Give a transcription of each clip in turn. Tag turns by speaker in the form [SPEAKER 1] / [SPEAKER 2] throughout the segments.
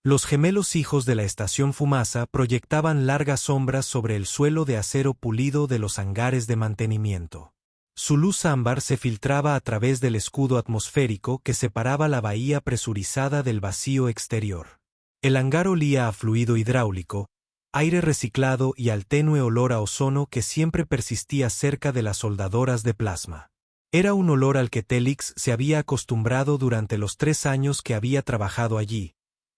[SPEAKER 1] Los gemelos hijos de la estación Fumasa proyectaban largas sombras sobre el suelo de acero pulido de los hangares de mantenimiento. Su luz ámbar se filtraba a través del escudo atmosférico que separaba la bahía presurizada del vacío exterior. El hangar olía a fluido hidráulico, aire reciclado y al tenue olor a ozono que siempre persistía cerca de las soldadoras de plasma. Era un olor al que Telix se había acostumbrado durante los 3 años que había trabajado allí,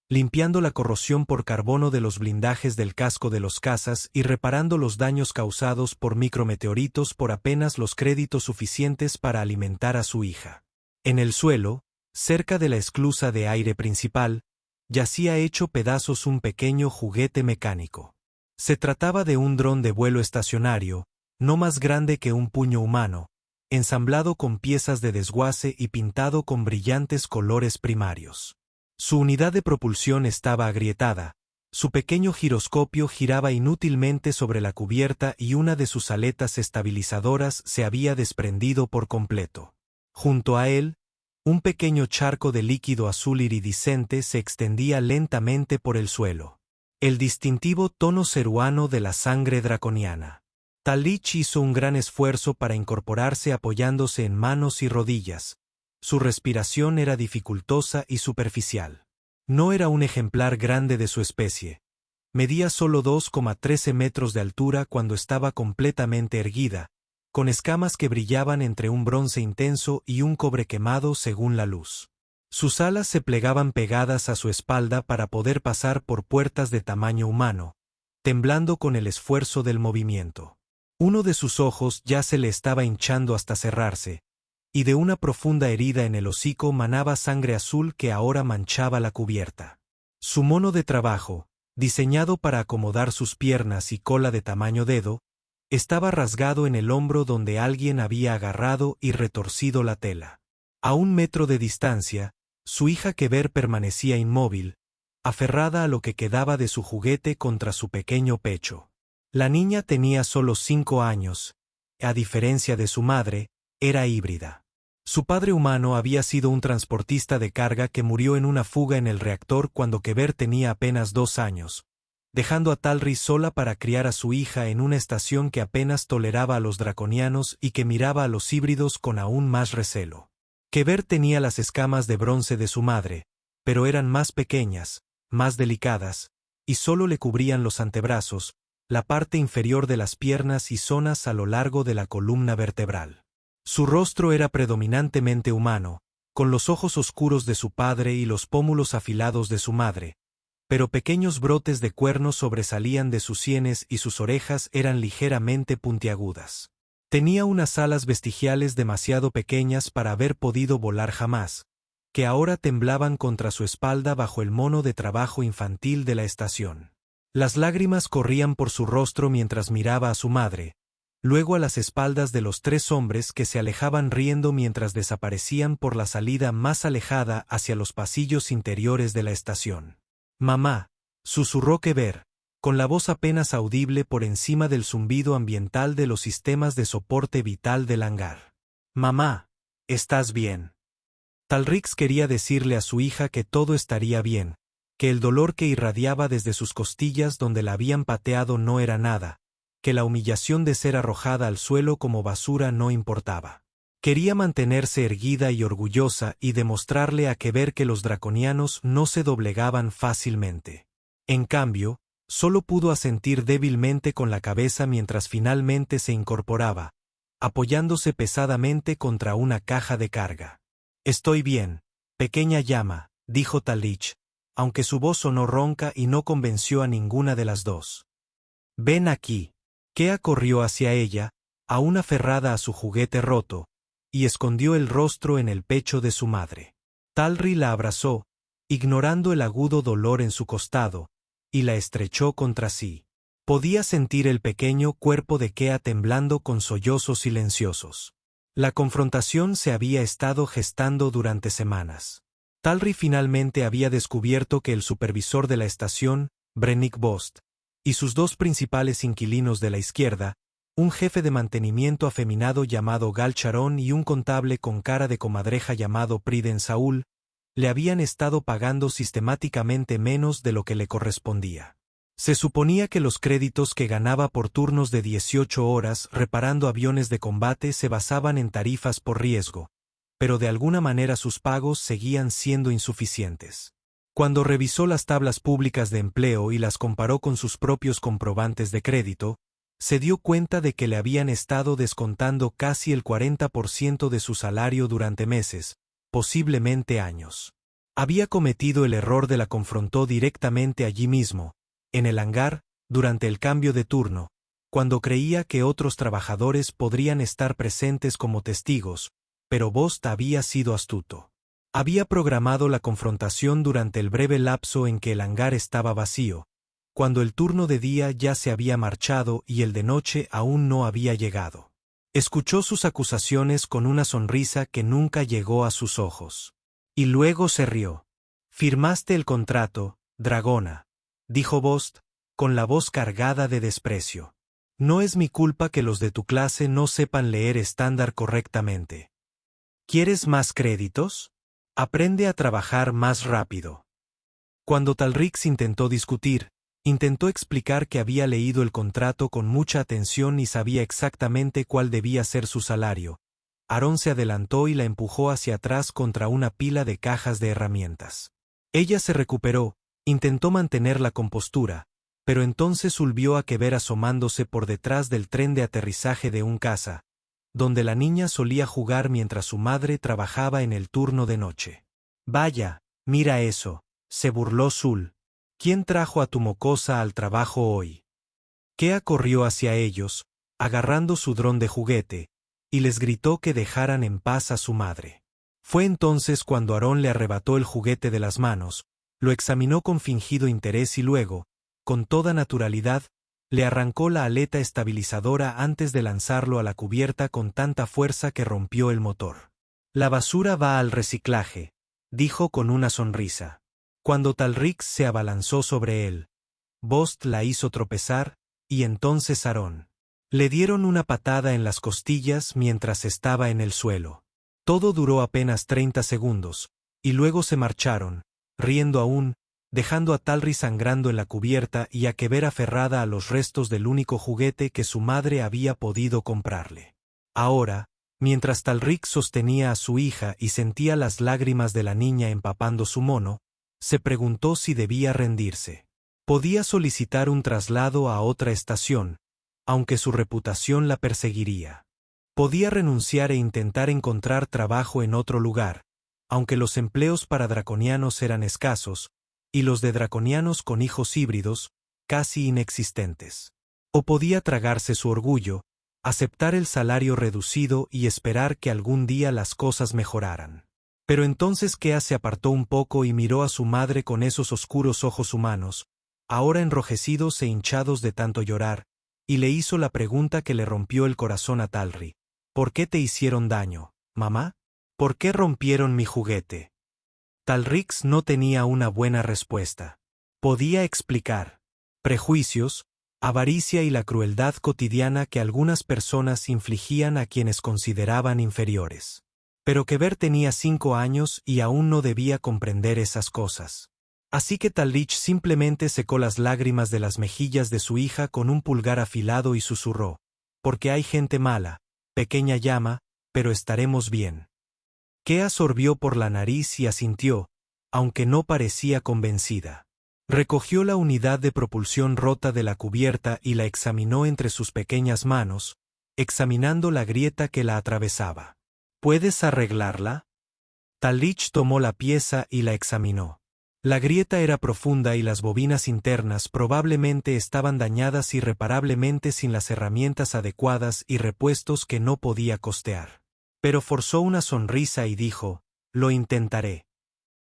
[SPEAKER 1] limpiando la corrosión por carbono de los blindajes del casco de los cazas y reparando los daños causados por micrometeoritos por apenas los créditos suficientes para alimentar a su hija. En el suelo, cerca de la esclusa de aire principal, yacía hecho pedazos un pequeño juguete mecánico. Se trataba de un dron de vuelo estacionario, no más grande que un puño humano, ensamblado con piezas de desguace y pintado con brillantes colores primarios. Su unidad de propulsión estaba agrietada, su pequeño giroscopio giraba inútilmente sobre la cubierta y una de sus aletas estabilizadoras se había desprendido por completo. Junto a él, un pequeño charco de líquido azul iridiscente se extendía lentamente por el suelo. El distintivo tono ceruano de la sangre draconiana. Talich hizo un gran esfuerzo para incorporarse apoyándose en manos y rodillas. Su respiración era dificultosa y superficial. No era un ejemplar grande de su especie. Medía solo 2,13 metros de altura cuando estaba completamente erguida, con escamas que brillaban entre un bronce intenso y un cobre quemado según la luz. Sus alas se plegaban pegadas a su espalda para poder pasar por puertas de tamaño humano, temblando con el esfuerzo del movimiento. Uno de sus ojos ya se le estaba hinchando hasta cerrarse, y de una profunda herida en el hocico manaba sangre azul que ahora manchaba la cubierta. Su mono de trabajo, diseñado para acomodar sus piernas y cola de tamaño dedo, estaba rasgado en el hombro donde alguien había agarrado y retorcido la tela. A 1 metro de distancia, su hija Kever permanecía inmóvil, aferrada a lo que quedaba de su juguete contra su pequeño pecho. La niña tenía solo 5 años, a diferencia de su madre, era híbrida. Su padre humano había sido un transportista de carga que murió en una fuga en el reactor cuando Kever tenía apenas 2 años, dejando a Talry sola para criar a su hija en una estación que apenas toleraba a los draconianos y que miraba a los híbridos con aún más recelo. Kever tenía las escamas de bronce de su madre, pero eran más pequeñas, más delicadas, y solo le cubrían los antebrazos, la parte inferior de las piernas y zonas a lo largo de la columna vertebral. Su rostro era predominantemente humano, con los ojos oscuros de su padre y los pómulos afilados de su madre, pero pequeños brotes de cuernos sobresalían de sus sienes y sus orejas eran ligeramente puntiagudas. Tenía unas alas vestigiales demasiado pequeñas para haber podido volar jamás, que ahora temblaban contra su espalda bajo el mono de trabajo infantil de la estación. Las lágrimas corrían por su rostro mientras miraba a su madre, luego a las espaldas de los 3 hombres que se alejaban riendo mientras desaparecían por la salida más alejada hacia los pasillos interiores de la estación. «Mamá», susurró Kever, con la voz apenas audible por encima del zumbido ambiental de los sistemas de soporte vital del hangar. «Mamá, ¿estás bien?». Talrix quería decirle a su hija que todo estaría bien, que el dolor que irradiaba desde sus costillas donde la habían pateado no era nada, que la humillación de ser arrojada al suelo como basura no importaba. Quería mantenerse erguida y orgullosa y demostrarle a Kever que los draconianos no se doblegaban fácilmente. En cambio, solo pudo asentir débilmente con la cabeza mientras finalmente se incorporaba, apoyándose pesadamente contra una caja de carga. «Estoy bien, pequeña llama», dijo Talich, aunque su voz sonó ronca y no convenció a ninguna de las dos. «Ven aquí». Kea corrió hacia ella, aún aferrada a su juguete roto, y escondió el rostro en el pecho de su madre. Talry la abrazó, ignorando el agudo dolor en su costado, y la estrechó contra sí. Podía sentir el pequeño cuerpo de Kea temblando con sollozos silenciosos. La confrontación se había estado gestando durante semanas. Talry finalmente había descubierto que el supervisor de la estación, Brennick Bost, y sus 2 principales inquilinos de la izquierda, un jefe de mantenimiento afeminado llamado Gal Charon y un contable con cara de comadreja llamado Priden Saúl, le habían estado pagando sistemáticamente menos de lo que le correspondía. Se suponía que los créditos que ganaba por turnos de 18 horas reparando aviones de combate se basaban en tarifas por riesgo, pero de alguna manera sus pagos seguían siendo insuficientes. Cuando revisó las tablas públicas de empleo y las comparó con sus propios comprobantes de crédito, se dio cuenta de que le habían estado descontando casi el 40% de su salario durante meses, posiblemente años. Había cometido el error de la confrontó directamente allí mismo, en el hangar, durante el cambio de turno, cuando creía que otros trabajadores podrían estar presentes como testigos, pero Bost había sido astuto. Había programado la confrontación durante el breve lapso en que el hangar estaba vacío, cuando el turno de día ya se había marchado y el de noche aún no había llegado. Escuchó sus acusaciones con una sonrisa que nunca llegó a sus ojos. Y luego se rió. «Firmaste el contrato, dragona», dijo Bost, con la voz cargada de desprecio. «No es mi culpa que los de tu clase no sepan leer estándar correctamente. ¿Quieres más créditos? Aprende a trabajar más rápido». Cuando Talrix intentó discutir, intentó explicar que había leído el contrato con mucha atención y sabía exactamente cuál debía ser su salario, Aaron se adelantó y la empujó hacia atrás contra una pila de cajas de herramientas. Ella se recuperó, intentó mantener la compostura, pero entonces volvió a ver asomándose por detrás del tren de aterrizaje de un caza, donde la niña solía jugar mientras su madre trabajaba en el turno de noche. «Vaya, mira eso», se burló Zul. «¿Quién trajo a tu mocosa al trabajo hoy?» Kea corrió hacia ellos, agarrando su dron de juguete, y les gritó que dejaran en paz a su madre. Fue entonces cuando Aaron le arrebató el juguete de las manos, lo examinó con fingido interés y luego, con toda naturalidad, le arrancó la aleta estabilizadora antes de lanzarlo a la cubierta con tanta fuerza que rompió el motor. «La basura va al reciclaje», dijo con una sonrisa. Cuando Talrix se abalanzó sobre él, Bost la hizo tropezar, y entonces Aaron. Le dieron una patada en las costillas mientras estaba en el suelo. Todo duró apenas 30 segundos, y luego se marcharon, riendo aún, dejando a Talrix sangrando en la cubierta y a Kever aferrada a los restos del único juguete que su madre había podido comprarle. Ahora, mientras Talrix sostenía a su hija y sentía las lágrimas de la niña empapando su mono, se preguntó si debía rendirse. Podía solicitar un traslado a otra estación, aunque su reputación la perseguiría. Podía renunciar e intentar encontrar trabajo en otro lugar, aunque los empleos para draconianos eran escasos, y los de draconianos con hijos híbridos, casi inexistentes. O podía tragarse su orgullo, aceptar el salario reducido y esperar que algún día las cosas mejoraran. Pero entonces Kea se apartó un poco y miró a su madre con esos oscuros ojos humanos, ahora enrojecidos e hinchados de tanto llorar, y le hizo la pregunta que le rompió el corazón a Talri. «¿Por qué te hicieron daño, mamá? ¿Por qué rompieron mi juguete?» Talrix no tenía una buena respuesta. Podía explicar prejuicios, avaricia y la crueldad cotidiana que algunas personas infligían a quienes consideraban inferiores. Pero Kever tenía 5 años y aún no debía comprender esas cosas. Así que Talrix simplemente secó las lágrimas de las mejillas de su hija con un pulgar afilado y susurró: «Porque hay gente mala, pequeña llama, pero estaremos bien». Kea sorbió por la nariz y asintió, aunque no parecía convencida. Recogió la unidad de propulsión rota de la cubierta y la examinó entre sus pequeñas manos, examinando la grieta que la atravesaba. «¿Puedes arreglarla?» Talrix tomó la pieza y la examinó. La grieta era profunda y las bobinas internas probablemente estaban dañadas irreparablemente sin las herramientas adecuadas y repuestos que no podía costear. Pero forzó una sonrisa y dijo: «Lo intentaré».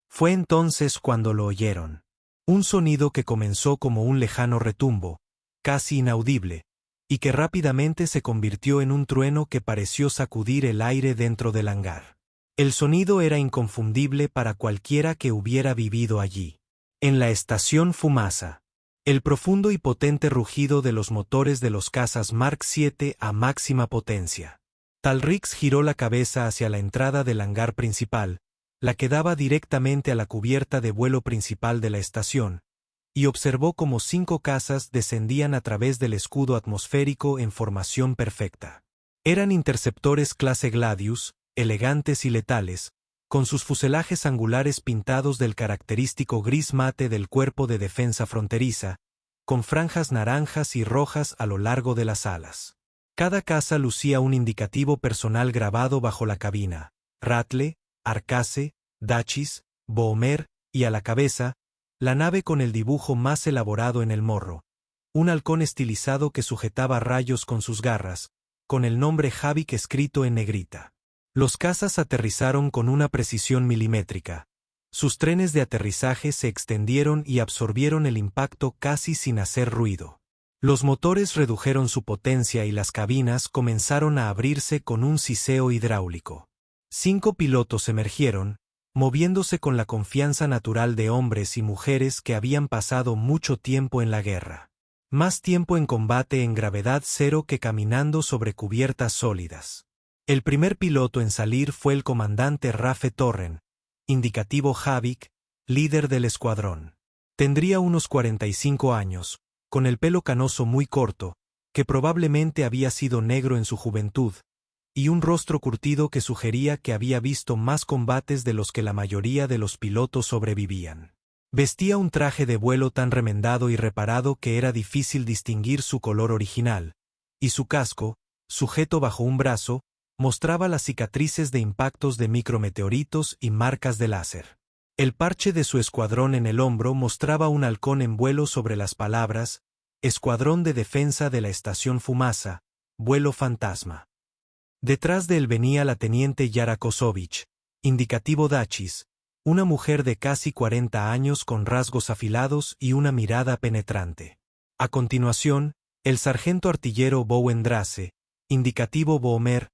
[SPEAKER 1] Fue entonces cuando lo oyeron. Un sonido que comenzó como un lejano retumbo, casi inaudible, y que rápidamente se convirtió en un trueno que pareció sacudir el aire dentro del hangar. El sonido era inconfundible para cualquiera que hubiera vivido allí. En la estación Fumasa, el profundo y potente rugido de los motores de los cazas Mark 7 a máxima potencia. Talrix giró la cabeza hacia la entrada del hangar principal, la que daba directamente a la cubierta de vuelo principal de la estación, y observó cómo 5 cazas descendían a través del escudo atmosférico en formación perfecta. Eran interceptores clase Gladius, elegantes y letales, con sus fuselajes angulares pintados del característico gris mate del cuerpo de defensa fronteriza, con franjas naranjas y rojas a lo largo de las alas. Cada caza lucía un indicativo personal grabado bajo la cabina: Rattle, Arcase, Dachis, Boomer, y a la cabeza, la nave con el dibujo más elaborado en el morro, un halcón estilizado que sujetaba rayos con sus garras, con el nombre Havik escrito en negrita. Los cazas aterrizaron con una precisión milimétrica. Sus trenes de aterrizaje se extendieron y absorbieron el impacto casi sin hacer ruido. Los motores redujeron su potencia y las cabinas comenzaron a abrirse con un siseo hidráulico. 5 pilotos emergieron, moviéndose con la confianza natural de hombres y mujeres que habían pasado mucho tiempo en la guerra. Más tiempo en combate en gravedad cero que caminando sobre cubiertas sólidas. El primer piloto en salir fue el comandante Rafe Torren, indicativo Havik, líder del escuadrón. Tendría unos 45 años, con el pelo canoso muy corto, que probablemente había sido negro en su juventud, y un rostro curtido que sugería que había visto más combates de los que la mayoría de los pilotos sobrevivían. Vestía un traje de vuelo tan remendado y reparado que era difícil distinguir su color original, y su casco, sujeto bajo un brazo, mostraba las cicatrices de impactos de micrometeoritos y marcas de láser. El parche de su escuadrón en el hombro mostraba un halcón en vuelo sobre las palabras: Escuadrón de Defensa de la Estación Fumasa, vuelo fantasma. Detrás de él venía la teniente Yara Kosovich, indicativo Dachis, una mujer de casi 40 años con rasgos afilados y una mirada penetrante. A continuación, el sargento artillero Bowen Drace, indicativo Boomer,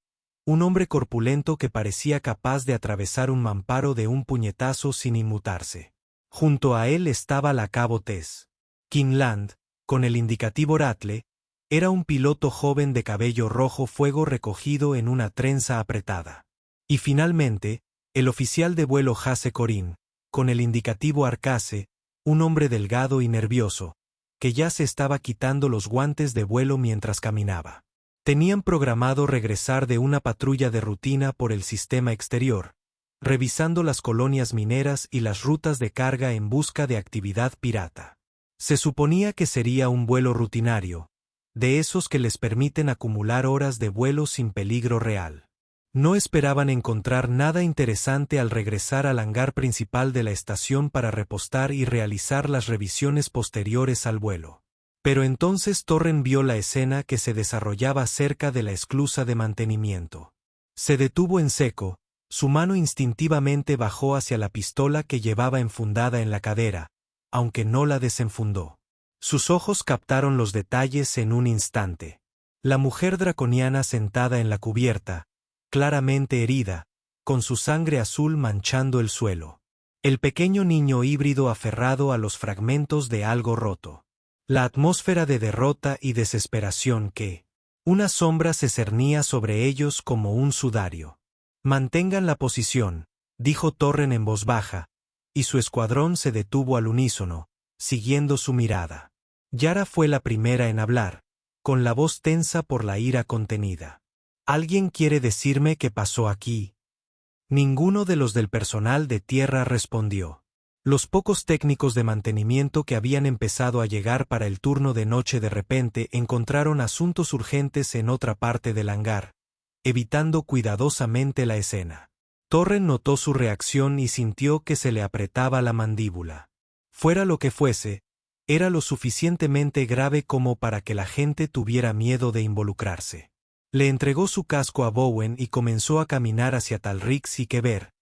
[SPEAKER 1] un hombre corpulento que parecía capaz de atravesar un mamparo de un puñetazo sin inmutarse. Junto a él estaba la cabo Tess. Kinland, con el indicativo Rattle, era un piloto joven de cabello rojo fuego recogido en una trenza apretada. Y finalmente, el oficial de vuelo Hasse Corin, con el indicativo Arcase, un hombre delgado y nervioso, que ya se estaba quitando los guantes de vuelo mientras caminaba. Tenían programado regresar de una patrulla de rutina por el sistema exterior, revisando las colonias mineras y las rutas de carga en busca de actividad pirata. Se suponía que sería un vuelo rutinario, de esos que les permiten acumular horas de vuelo sin peligro real. No esperaban encontrar nada interesante al regresar al hangar principal de la estación para repostar y realizar las revisiones posteriores al vuelo. Pero entonces Torren vio la escena que se desarrollaba cerca de la esclusa de mantenimiento. Se detuvo en seco, su mano instintivamente bajó hacia la pistola que llevaba enfundada en la cadera, aunque no la desenfundó. Sus ojos captaron los detalles en un instante. La mujer draconiana sentada en la cubierta, claramente herida, con su sangre azul manchando el suelo. El pequeño niño híbrido aferrado a los fragmentos de algo roto. La atmósfera de derrota y desesperación que, una sombra se cernía sobre ellos como un sudario. Mantengan la posición, dijo Torren en voz baja, y su escuadrón se detuvo al unísono, siguiendo su mirada. Yara fue la primera en hablar, con la voz tensa por la ira contenida. ¿Alguien quiere decirme qué pasó aquí? Ninguno de los del personal de tierra respondió. Los pocos técnicos de mantenimiento que habían empezado a llegar para el turno de noche de repente encontraron asuntos urgentes en otra parte del hangar, evitando cuidadosamente la escena. Torren notó su reacción y sintió que se le apretaba la mandíbula. Fuera lo que fuese, era lo suficientemente grave como para que la gente tuviera miedo de involucrarse. Le entregó su casco a Bowen y comenzó a caminar hacia Talrix y Keber,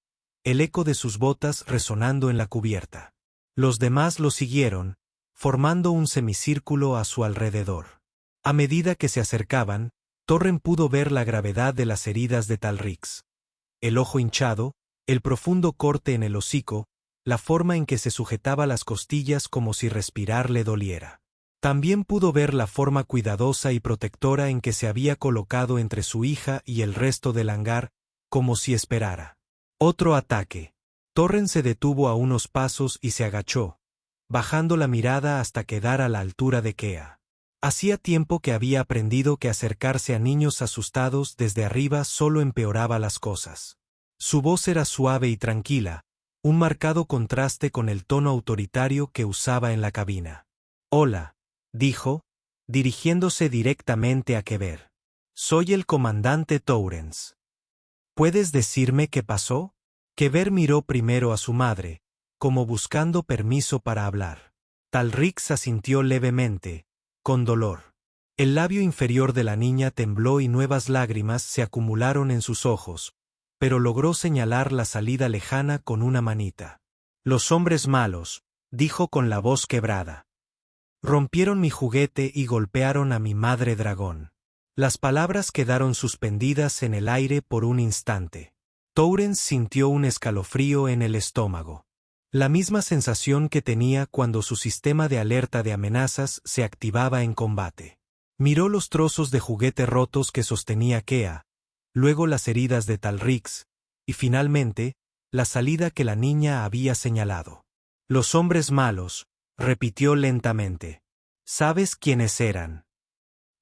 [SPEAKER 1] el eco de sus botas resonando en la cubierta. Los demás lo siguieron, formando un semicírculo a su alrededor. A medida que se acercaban, Torren pudo ver la gravedad de las heridas de Talrix. El ojo hinchado, el profundo corte en el hocico, la forma en que se sujetaba las costillas como si respirar le doliera. También pudo ver la forma cuidadosa y protectora en que se había colocado entre su hija y el resto del hangar, como si esperara otro ataque. Torren se detuvo a unos pasos y se agachó, bajando la mirada hasta quedar a la altura de Kea. Hacía tiempo que había aprendido que acercarse a niños asustados desde arriba solo empeoraba las cosas. Su voz era suave y tranquila, un marcado contraste con el tono autoritario que usaba en la cabina. «Hola», dijo, dirigiéndose directamente a Kever. «Soy el comandante Torrens. ¿Puedes decirme qué pasó?» Kever miró primero a su madre, como buscando permiso para hablar. Talrix asintió levemente, con dolor. El labio inferior de la niña tembló y nuevas lágrimas se acumularon en sus ojos, pero logró señalar la salida lejana con una manita. «Los hombres malos», dijo con la voz quebrada. «Rompieron mi juguete y golpearon a mi madre dragón». Las palabras quedaron suspendidas en el aire por un instante. Torrens sintió un escalofrío en el estómago. La misma sensación que tenía cuando su sistema de alerta de amenazas se activaba en combate. Miró los trozos de juguete rotos que sostenía Kea, luego las heridas de Talrix, y finalmente, la salida que la niña había señalado. «Los hombres malos», repitió lentamente. «¿Sabes quiénes eran?»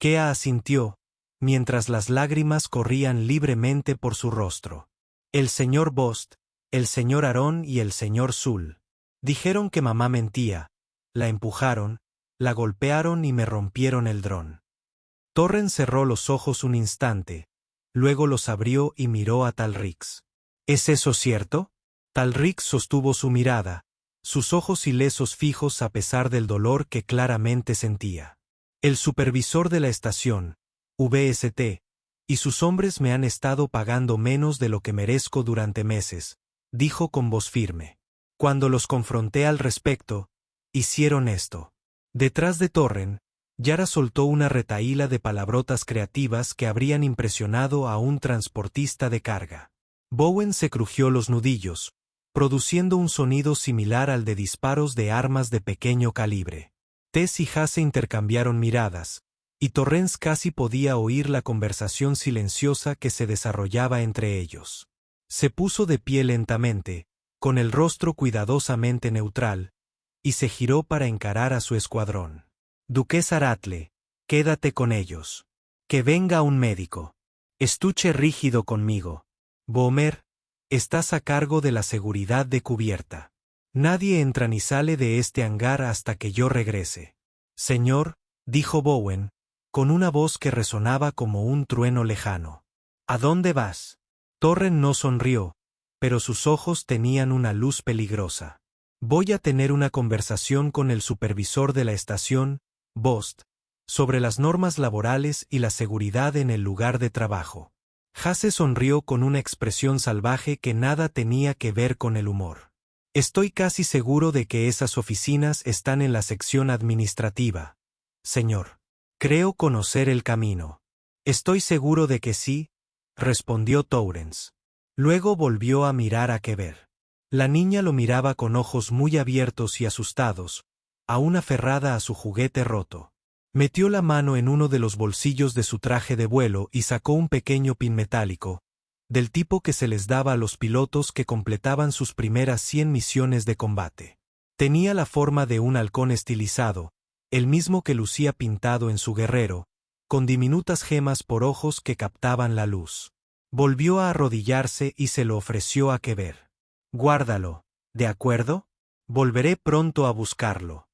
[SPEAKER 1] Kea asintió, mientras las lágrimas corrían libremente por su rostro. «El señor Bost, el señor Aarón y el señor Zul. Dijeron que mamá mentía, la empujaron, la golpearon y me rompieron el dron». Torren cerró los ojos un instante, luego los abrió y miró a Talrix. «¿Es eso cierto?» Talrix sostuvo su mirada, sus ojos ilesos fijos a pesar del dolor que claramente sentía. «El supervisor de la estación, VST, y sus hombres me han estado pagando menos de lo que merezco durante meses», dijo con voz firme. «Cuando los confronté al respecto, hicieron esto». Detrás de Torren, Yara soltó una retahíla de palabrotas creativas que habrían impresionado a un transportista de carga. Bowen se crujió los nudillos, produciendo un sonido similar al de disparos de armas de pequeño calibre. Tess y Hasse intercambiaron miradas, y Torrens casi podía oír la conversación silenciosa que se desarrollaba entre ellos. Se puso de pie lentamente, con el rostro cuidadosamente neutral, y se giró para encarar a su escuadrón. «Duquesa Aratle, quédate con ellos. Que venga un médico. Estuche rígido conmigo. Bomer, estás a cargo de la seguridad de cubierta. Nadie entra ni sale de este hangar hasta que yo regrese». «Señor», dijo Bowen, con una voz que resonaba como un trueno lejano. «¿A dónde vas?» Torren no sonrió, pero sus ojos tenían una luz peligrosa. «Voy a tener una conversación con el supervisor de la estación, Bost, sobre las normas laborales y la seguridad en el lugar de trabajo». Hasse sonrió con una expresión salvaje que nada tenía que ver con el humor. «Estoy casi seguro de que esas oficinas están en la sección administrativa, señor. Creo conocer el camino». «Estoy seguro de que sí», respondió Torrens. Luego volvió a mirar a Kever. La niña lo miraba con ojos muy abiertos y asustados, aún aferrada a su juguete roto. Metió la mano en uno de los bolsillos de su traje de vuelo y sacó un pequeño pin metálico, del tipo que se les daba a los pilotos que completaban sus primeras 100 misiones de combate. Tenía la forma de un halcón estilizado, el mismo que lucía pintado en su guerrero, con diminutas gemas por ojos que captaban la luz. Volvió a arrodillarse y se lo ofreció a Kever. «Guárdalo, ¿de acuerdo? Volveré pronto a buscarlo».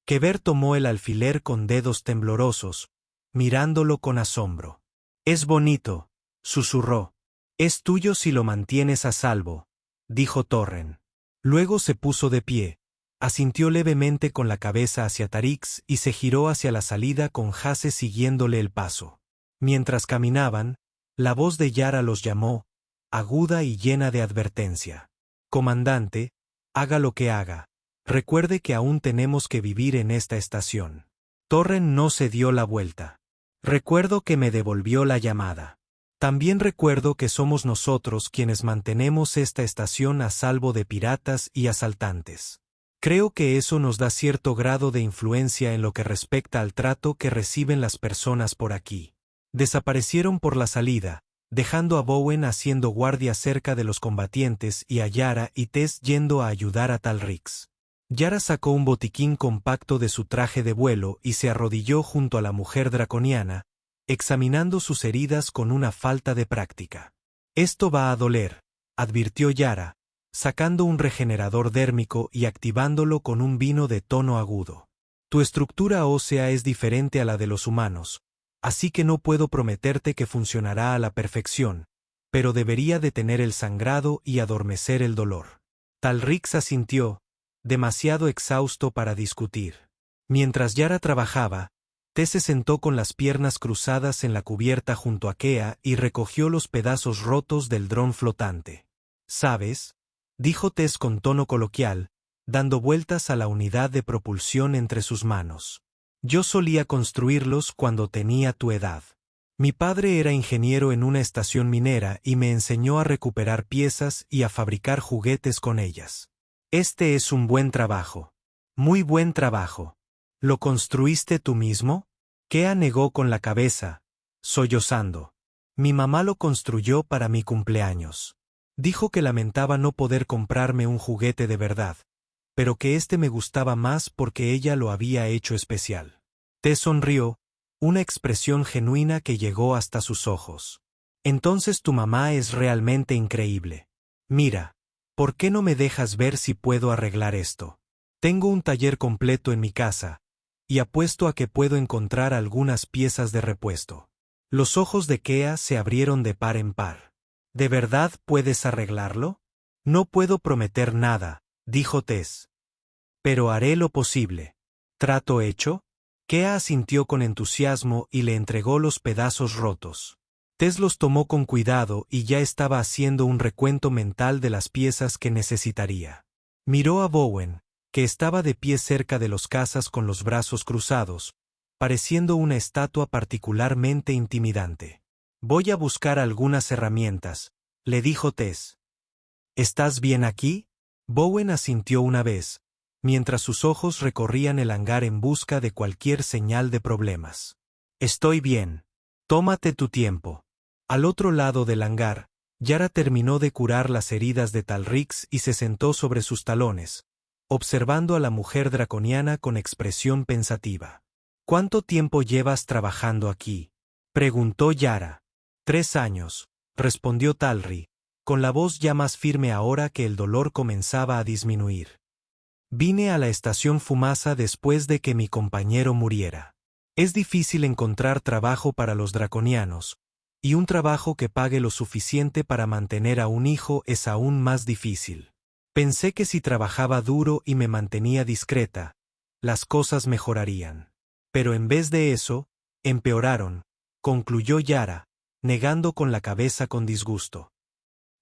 [SPEAKER 1] Kever tomó el alfiler con dedos temblorosos, mirándolo con asombro. «Es bonito», susurró. «Es tuyo si lo mantienes a salvo», dijo Torren. Luego se puso de pie, asintió levemente con la cabeza hacia Talrix y se giró hacia la salida con Hasse siguiéndole el paso. Mientras caminaban, la voz de Yara los llamó, aguda y llena de advertencia. «Comandante, haga lo que haga. Recuerde que aún tenemos que vivir en esta estación». Torren no se dio la vuelta. «Recuerdo que me devolvió la llamada. También recuerdo que somos nosotros quienes mantenemos esta estación a salvo de piratas y asaltantes. Creo que eso nos da cierto grado de influencia en lo que respecta al trato que reciben las personas por aquí». Desaparecieron por la salida, dejando a Bowen haciendo guardia cerca de los combatientes y a Yara y Tess yendo a ayudar a Talrix. Yara sacó un botiquín compacto de su traje de vuelo y se arrodilló junto a la mujer draconiana, examinando sus heridas con una falta de práctica. «Esto va a doler», advirtió Yara, sacando un regenerador dérmico y activándolo con un vino de tono agudo. «Tu estructura ósea es diferente a la de los humanos, así que no puedo prometerte que funcionará a la perfección, pero debería detener el sangrado y adormecer el dolor». Talrix asintió, demasiado exhausto para discutir. Mientras Yara trabajaba, Tess se sentó con las piernas cruzadas en la cubierta junto a Kea y recogió los pedazos rotos del dron flotante. «¿Sabes?», dijo Tess con tono coloquial, dando vueltas a la unidad de propulsión entre sus manos. «Yo solía construirlos cuando tenía tu edad. Mi padre era ingeniero en una estación minera y me enseñó a recuperar piezas y a fabricar juguetes con ellas. Este es un buen trabajo. Muy buen trabajo. ¿Lo construiste tú mismo?». Kea negó con la cabeza, sollozando. «Mi mamá lo construyó para mi cumpleaños. Dijo que lamentaba no poder comprarme un juguete de verdad, pero que este me gustaba más porque ella lo había hecho especial». Tess sonrió, una expresión genuina que llegó hasta sus ojos. «Entonces tu mamá es realmente increíble. Mira, ¿por qué no me dejas ver si puedo arreglar esto? Tengo un taller completo en mi casa, y apuesto a que puedo encontrar algunas piezas de repuesto». Los ojos de Kea se abrieron de par en par. «¿De verdad puedes arreglarlo?». «No puedo prometer nada», dijo Tess. «Pero haré lo posible». «¿Trato hecho?». Kea asintió con entusiasmo y le entregó los pedazos rotos. Tess los tomó con cuidado y ya estaba haciendo un recuento mental de las piezas que necesitaría. Miró a Bowen, que estaba de pie cerca de los cazas con los brazos cruzados, pareciendo una estatua particularmente intimidante. «Voy a buscar algunas herramientas», le dijo Tess. «¿Estás bien aquí?». Bowen asintió una vez, mientras sus ojos recorrían el hangar en busca de cualquier señal de problemas. «Estoy bien. Tómate tu tiempo». Al otro lado del hangar, Yara terminó de curar las heridas de Talrix y se sentó sobre sus talones, observando a la mujer draconiana con expresión pensativa. «¿Cuánto tiempo llevas trabajando aquí?», preguntó Yara. «3 años», respondió Talri, con la voz ya más firme ahora que el dolor comenzaba a disminuir. «Vine a la estación Fumasa después de que mi compañero muriera. Es difícil encontrar trabajo para los draconianos, y un trabajo que pague lo suficiente para mantener a un hijo es aún más difícil. Pensé que si trabajaba duro y me mantenía discreta, las cosas mejorarían. Pero en vez de eso, empeoraron», concluyó Yara, negando con la cabeza con disgusto.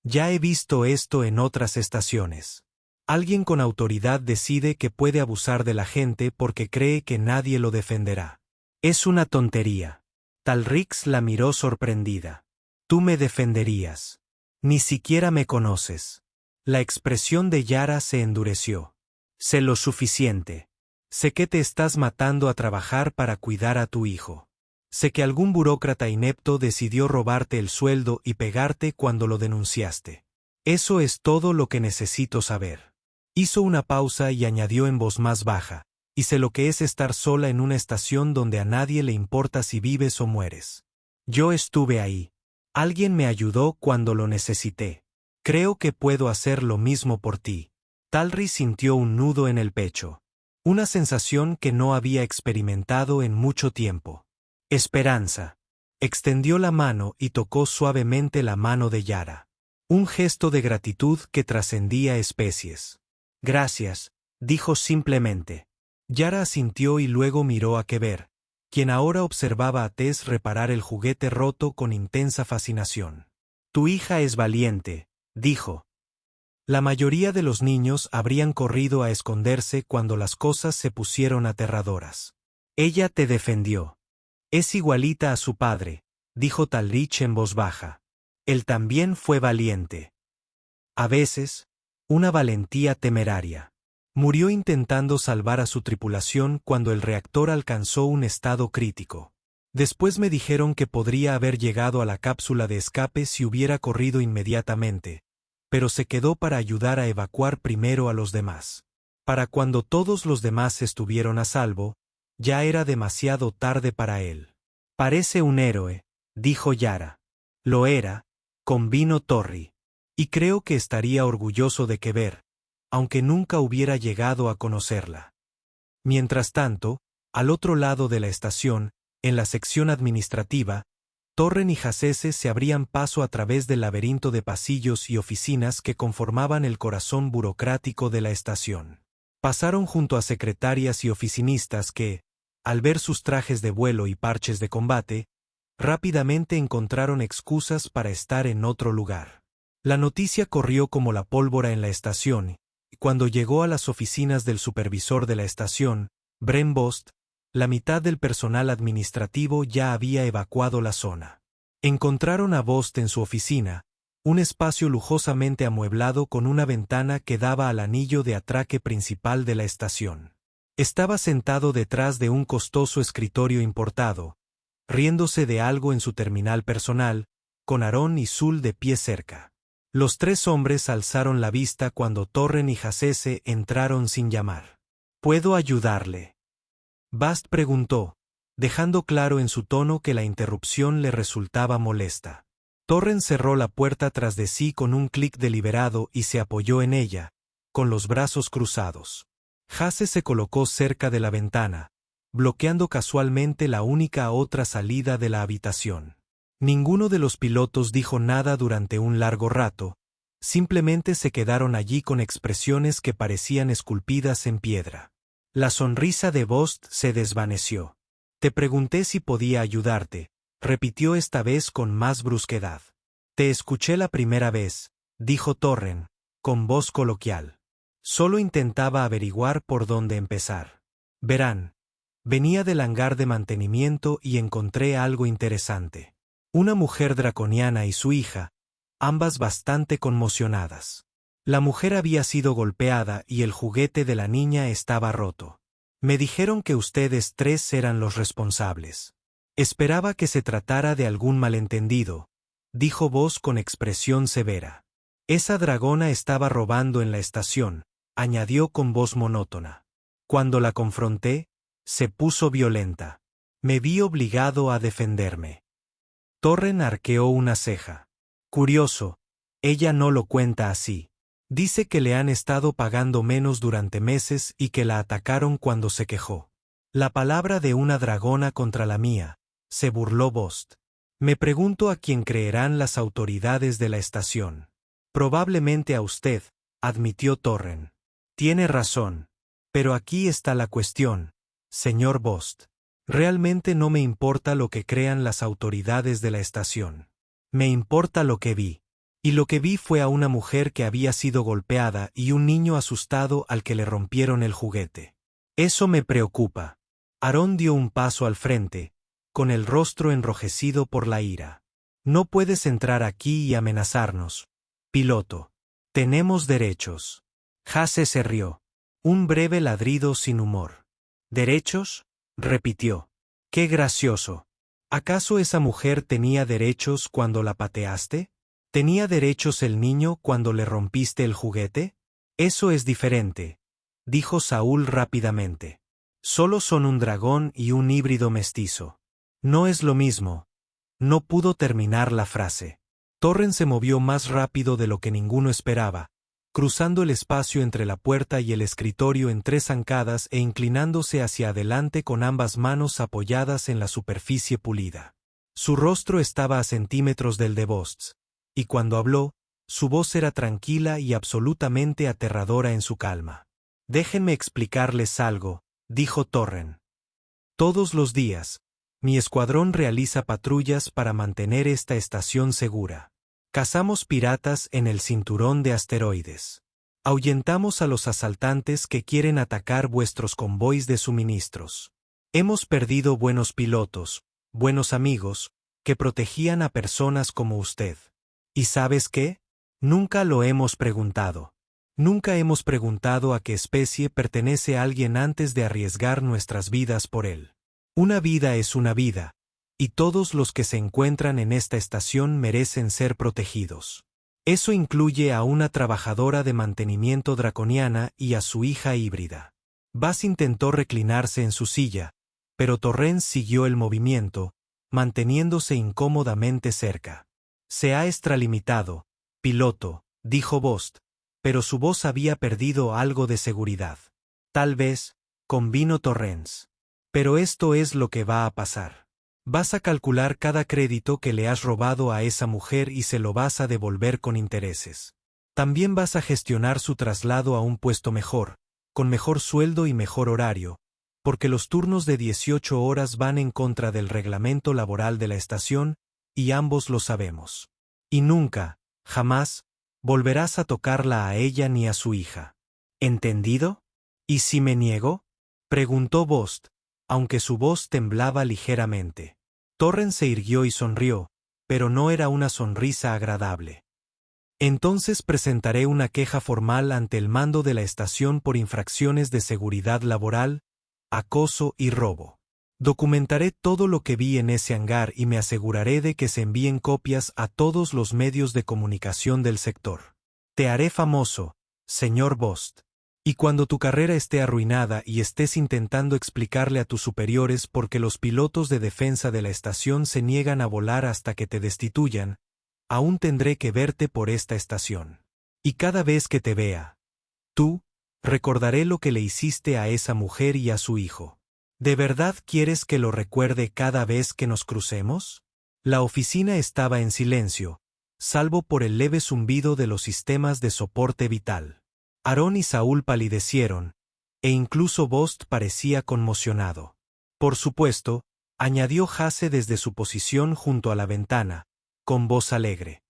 [SPEAKER 1] «Ya he visto esto en otras estaciones. Alguien con autoridad decide que puede abusar de la gente porque cree que nadie lo defenderá. Es una tontería». Talrix la miró sorprendida. «Tú me defenderías. Ni siquiera me conoces». La expresión de Yara se endureció. «Sé lo suficiente. Sé que te estás matando a trabajar para cuidar a tu hijo. Sé que algún burócrata inepto decidió robarte el sueldo y pegarte cuando lo denunciaste. Eso es todo lo que necesito saber». Hizo una pausa y añadió en voz más baja, «Y sé lo que es estar sola en una estación donde a nadie le importa si vives o mueres. Yo estuve ahí. Alguien me ayudó cuando lo necesité. Creo que puedo hacer lo mismo por ti». Talri sintió un nudo en el pecho. Una sensación que no había experimentado en mucho tiempo. «Esperanza». Extendió la mano y tocó suavemente la mano de Yara. Un gesto de gratitud que trascendía especies. «Gracias», dijo simplemente. Yara asintió y luego miró a Keber, quien ahora observaba a Tess reparar el juguete roto con intensa fascinación. «Tu hija es valiente», dijo. La mayoría de los niños habrían corrido a esconderse cuando las cosas se pusieron aterradoras. «Ella te defendió. Es igualita a su padre», dijo Talrich en voz baja. «Él también fue valiente. A veces, una valentía temeraria. Murió intentando salvar a su tripulación cuando el reactor alcanzó un estado crítico. Después me dijeron que podría haber llegado a la cápsula de escape si hubiera corrido inmediatamente, pero se quedó para ayudar a evacuar primero a los demás. Para cuando todos los demás estuvieron a salvo, ya era demasiado tarde para él. Parece un héroe, dijo Yara. Lo era, convino Torri. Y creo que estaría orgulloso de Kever, aunque nunca hubiera llegado a conocerla. Mientras tanto, al otro lado de la estación, en la sección administrativa, Torren y Hasese se abrían paso a través del laberinto de pasillos y oficinas que conformaban el corazón burocrático de la estación. Pasaron junto a secretarias y oficinistas que, al ver sus trajes de vuelo y parches de combate, rápidamente encontraron excusas para estar en otro lugar. La noticia corrió como la pólvora en la estación, y cuando llegó a las oficinas del supervisor de la estación, Bren Bost, la mitad del personal administrativo ya había evacuado la zona. Encontraron a Bost en su oficina, un espacio lujosamente amueblado con una ventana que daba al anillo de atraque principal de la estación. Estaba sentado detrás de un costoso escritorio importado, riéndose de algo en su terminal personal, con Aarón y Zul de pie cerca. Los tres hombres alzaron la vista cuando Torren y Hasese entraron sin llamar. ¿Puedo ayudarle?, Bast preguntó, dejando claro en su tono que la interrupción le resultaba molesta. Torren cerró la puerta tras de sí con un clic deliberado y se apoyó en ella, con los brazos cruzados. Hase se colocó cerca de la ventana, bloqueando casualmente la única otra salida de la habitación. Ninguno de los pilotos dijo nada durante un largo rato, simplemente se quedaron allí con expresiones que parecían esculpidas en piedra. La sonrisa de Bost se desvaneció. Te pregunté si podía ayudarte, repitió esta vez con más brusquedad. Te escuché la primera vez, dijo Torren, con voz coloquial. Solo intentaba averiguar por dónde empezar. Verán, venía del hangar de mantenimiento y encontré algo interesante. Una mujer draconiana y su hija, ambas bastante conmocionadas. La mujer había sido golpeada y el juguete de la niña estaba roto. Me dijeron que ustedes tres eran los responsables. Esperaba que se tratara de algún malentendido, dijo Vos con expresión severa. Esa dragona estaba robando en la estación, añadió con voz monótona. Cuando la confronté, se puso violenta. Me vi obligado a defenderme. Torren arqueó una ceja. Curioso, ella no lo cuenta así. Dice que le han estado pagando menos durante meses y que la atacaron cuando se quejó. La palabra de una dragona contra la mía, se burló Bost. Me pregunto a quién creerán las autoridades de la estación. Probablemente a usted, admitió Torren. Tiene razón. Pero aquí está la cuestión, señor Bost. Realmente no me importa lo que crean las autoridades de la estación. Me importa lo que vi. Y lo que vi fue a una mujer que había sido golpeada y un niño asustado al que le rompieron el juguete. Eso me preocupa. Aarón dio un paso al frente, con el rostro enrojecido por la ira. No puedes entrar aquí y amenazarnos, piloto. Tenemos derechos. Hase se rió. Un breve ladrido sin humor. ¿Derechos?, repitió. Qué gracioso. ¿Acaso esa mujer tenía derechos cuando la pateaste? ¿Tenía derechos el niño cuando le rompiste el juguete? Eso es diferente, dijo Saúl rápidamente. Solo son un dragón y un híbrido mestizo. No es lo mismo. No pudo terminar la frase. Torren se movió más rápido de lo que ninguno esperaba, cruzando el espacio entre la puerta y el escritorio en 3 zancadas e inclinándose hacia adelante con ambas manos apoyadas en la superficie pulida. Su rostro estaba a centímetros del de Bost. Y cuando habló, su voz era tranquila y absolutamente aterradora en su calma. Déjenme explicarles algo, dijo Torren. Todos los días, mi escuadrón realiza patrullas para mantener esta estación segura. Cazamos piratas en el cinturón de asteroides. Ahuyentamos a los asaltantes que quieren atacar vuestros convoys de suministros. Hemos perdido buenos pilotos, buenos amigos, que protegían a personas como usted. ¿Y sabes qué? Nunca lo hemos preguntado. Nunca hemos preguntado a qué especie pertenece alguien antes de arriesgar nuestras vidas por él. Una vida es una vida, y todos los que se encuentran en esta estación merecen ser protegidos. Eso incluye a una trabajadora de mantenimiento draconiana y a su hija híbrida. Bass intentó reclinarse en su silla, pero Torrance siguió el movimiento, manteniéndose incómodamente cerca. Se ha extralimitado, piloto, dijo Bost, pero su voz había perdido algo de seguridad. Tal vez, convino Torrance. Pero esto es lo que va a pasar. Vas a calcular cada crédito que le has robado a esa mujer y se lo vas a devolver con intereses. También vas a gestionar su traslado a un puesto mejor, con mejor sueldo y mejor horario, porque los turnos de 18 horas van en contra del reglamento laboral de la estación, y ambos lo sabemos. Y nunca, jamás, volverás a tocarla a ella ni a su hija. ¿Entendido? ¿Y si me niego?, preguntó Bost, aunque su voz temblaba ligeramente. Torrance se irguió y sonrió, pero no era una sonrisa agradable. Entonces presentaré una queja formal ante el mando de la estación por infracciones de seguridad laboral, acoso y robo. Documentaré todo lo que vi en ese hangar y me aseguraré de que se envíen copias a todos los medios de comunicación del sector. Te haré famoso, señor Bost. Y cuando tu carrera esté arruinada y estés intentando explicarle a tus superiores por qué los pilotos de defensa de la estación se niegan a volar hasta que te destituyan, aún tendré que verte por esta estación. Y cada vez que te vea, tú, recordaré lo que le hiciste a esa mujer y a su hijo. ¿De verdad quieres que lo recuerde cada vez que nos crucemos? La oficina estaba en silencio, salvo por el leve zumbido de los sistemas de soporte vital. Aaron y Saúl palidecieron, e incluso Bost parecía conmocionado. Por supuesto, añadió Hasse desde su posición junto a la ventana, con voz alegre.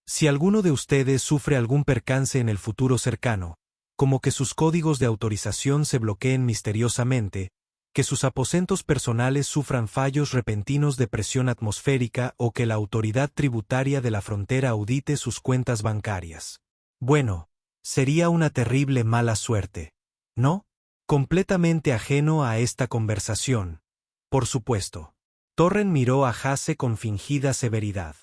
[SPEAKER 1] Si alguno de ustedes sufre algún percance en el futuro cercano, como que sus códigos de autorización se bloqueen misteriosamente, que sus aposentos personales sufran fallos repentinos de presión atmosférica o que la autoridad tributaria de la frontera audite sus cuentas bancarias. Bueno, sería una terrible mala suerte, ¿no? Completamente ajeno a esta conversación, por supuesto. Torren miró a Hasse con fingida severidad.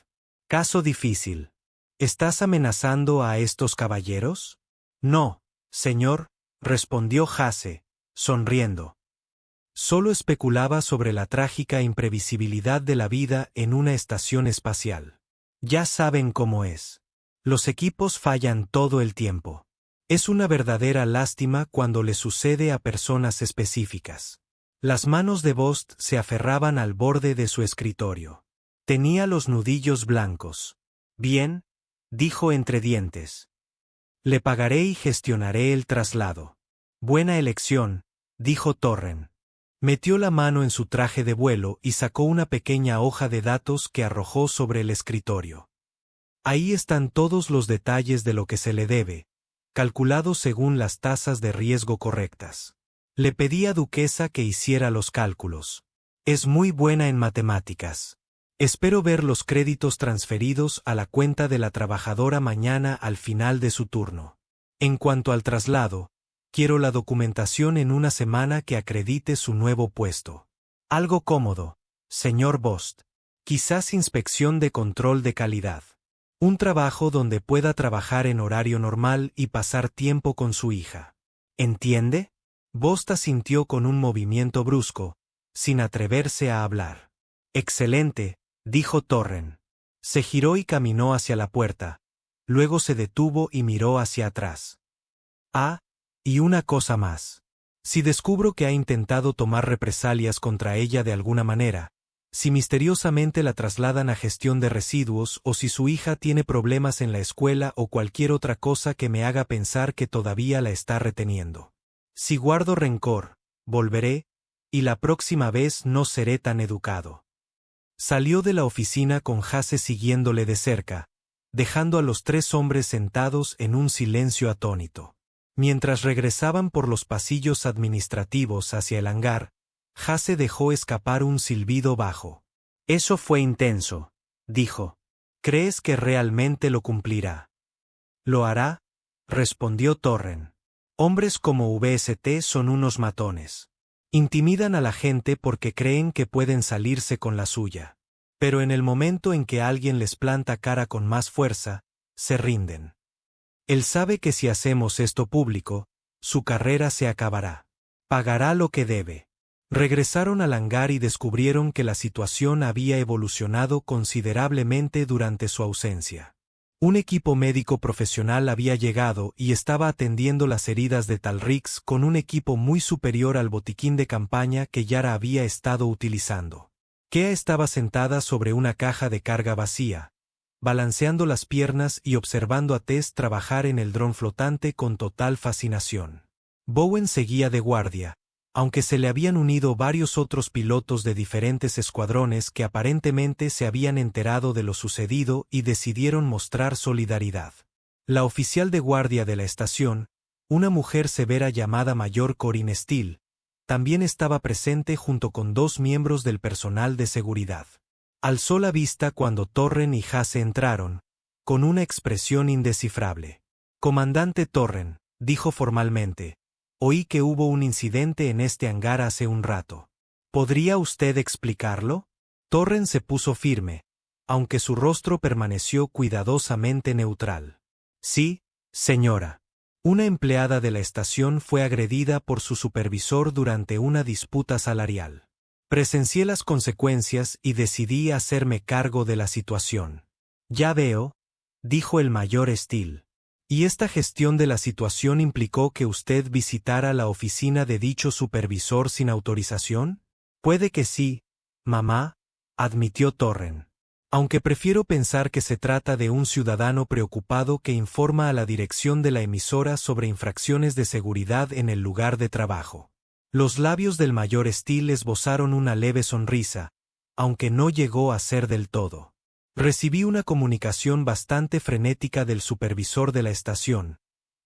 [SPEAKER 1] Caso difícil. ¿Estás amenazando a estos caballeros? No, señor, respondió Hasse, sonriendo. Solo especulaba sobre la trágica imprevisibilidad de la vida en una estación espacial. Ya saben cómo es. Los equipos fallan todo el tiempo. Es una verdadera lástima cuando le sucede a personas específicas. Las manos de Bost se aferraban al borde de su escritorio. Tenía los nudillos blancos. Bien, dijo entre dientes. Le pagaré y gestionaré el traslado. Buena elección, dijo Torren. Metió la mano en su traje de vuelo y sacó una pequeña hoja de datos que arrojó sobre el escritorio. Ahí están todos los detalles de lo que se le debe, calculados según las tasas de riesgo correctas. Le pedí a Duquesa que hiciera los cálculos. Es muy buena en matemáticas. Espero ver los créditos transferidos a la cuenta de la trabajadora mañana al final de su turno. En cuanto al traslado, quiero la documentación en una semana que acredite su nuevo puesto. Algo cómodo, señor Bost. Quizás inspección de control de calidad. Un trabajo donde pueda trabajar en horario normal y pasar tiempo con su hija. ¿Entiende? Bost asintió con un movimiento brusco, sin atreverse a hablar. Excelente, dijo Torren. Se giró y caminó hacia la puerta. Luego se detuvo y miró hacia atrás. Ah, y una cosa más. Si descubro que ha intentado tomar represalias contra ella de alguna manera, si misteriosamente la trasladan a gestión de residuos o si su hija tiene problemas en la escuela o cualquier otra cosa que me haga pensar que todavía la está reteniendo. Si guardo rencor, volveré, y la próxima vez no seré tan educado. Salió de la oficina con Hasse siguiéndole de cerca, dejando a los tres hombres sentados en un silencio atónito. Mientras regresaban por los pasillos administrativos hacia el hangar, Hasse dejó escapar un silbido bajo. Eso fue intenso, dijo. ¿Crees que realmente lo cumplirá? ¿Lo hará?, respondió Torren. Hombres como VST son unos matones. Intimidan a la gente porque creen que pueden salirse con la suya. Pero en el momento en que alguien les planta cara con más fuerza, se rinden. Él sabe que si hacemos esto público, su carrera se acabará. Pagará lo que debe. Regresaron al hangar y descubrieron que la situación había evolucionado considerablemente durante su ausencia. Un equipo médico profesional había llegado y estaba atendiendo las heridas de Talrix con un equipo muy superior al botiquín de campaña que Yara había estado utilizando. Kea estaba sentada sobre una caja de carga vacía, balanceando las piernas y observando a Tess trabajar en el dron flotante con total fascinación. Bowen seguía de guardia, aunque se le habían unido varios otros pilotos de diferentes escuadrones que aparentemente se habían enterado de lo sucedido y decidieron mostrar solidaridad. La oficial de guardia de la estación, una mujer severa llamada Mayor Corinne Steele, también estaba presente junto con 2 miembros del personal de seguridad. Alzó la vista cuando Torren y Hasse entraron, con una expresión indescifrable. «Comandante Torren», dijo formalmente, «oí que hubo un incidente en este hangar hace un rato. ¿Podría usted explicarlo?» Torren se puso firme, aunque su rostro permaneció cuidadosamente neutral. «Sí, señora. Una empleada de la estación fue agredida por su supervisor durante una disputa salarial. Presencié las consecuencias y decidí hacerme cargo de la situación». «Ya veo», dijo el mayor Steele. «¿Y esta gestión de la situación implicó que usted visitara la oficina de dicho supervisor sin autorización?» «Puede que sí, mamá», admitió Torren. «Aunque prefiero pensar que se trata de un ciudadano preocupado que informa a la dirección de la emisora sobre infracciones de seguridad en el lugar de trabajo». Los labios del mayor Steele esbozaron una leve sonrisa, aunque no llegó a ser del todo. «Recibí una comunicación bastante frenética del supervisor de la estación,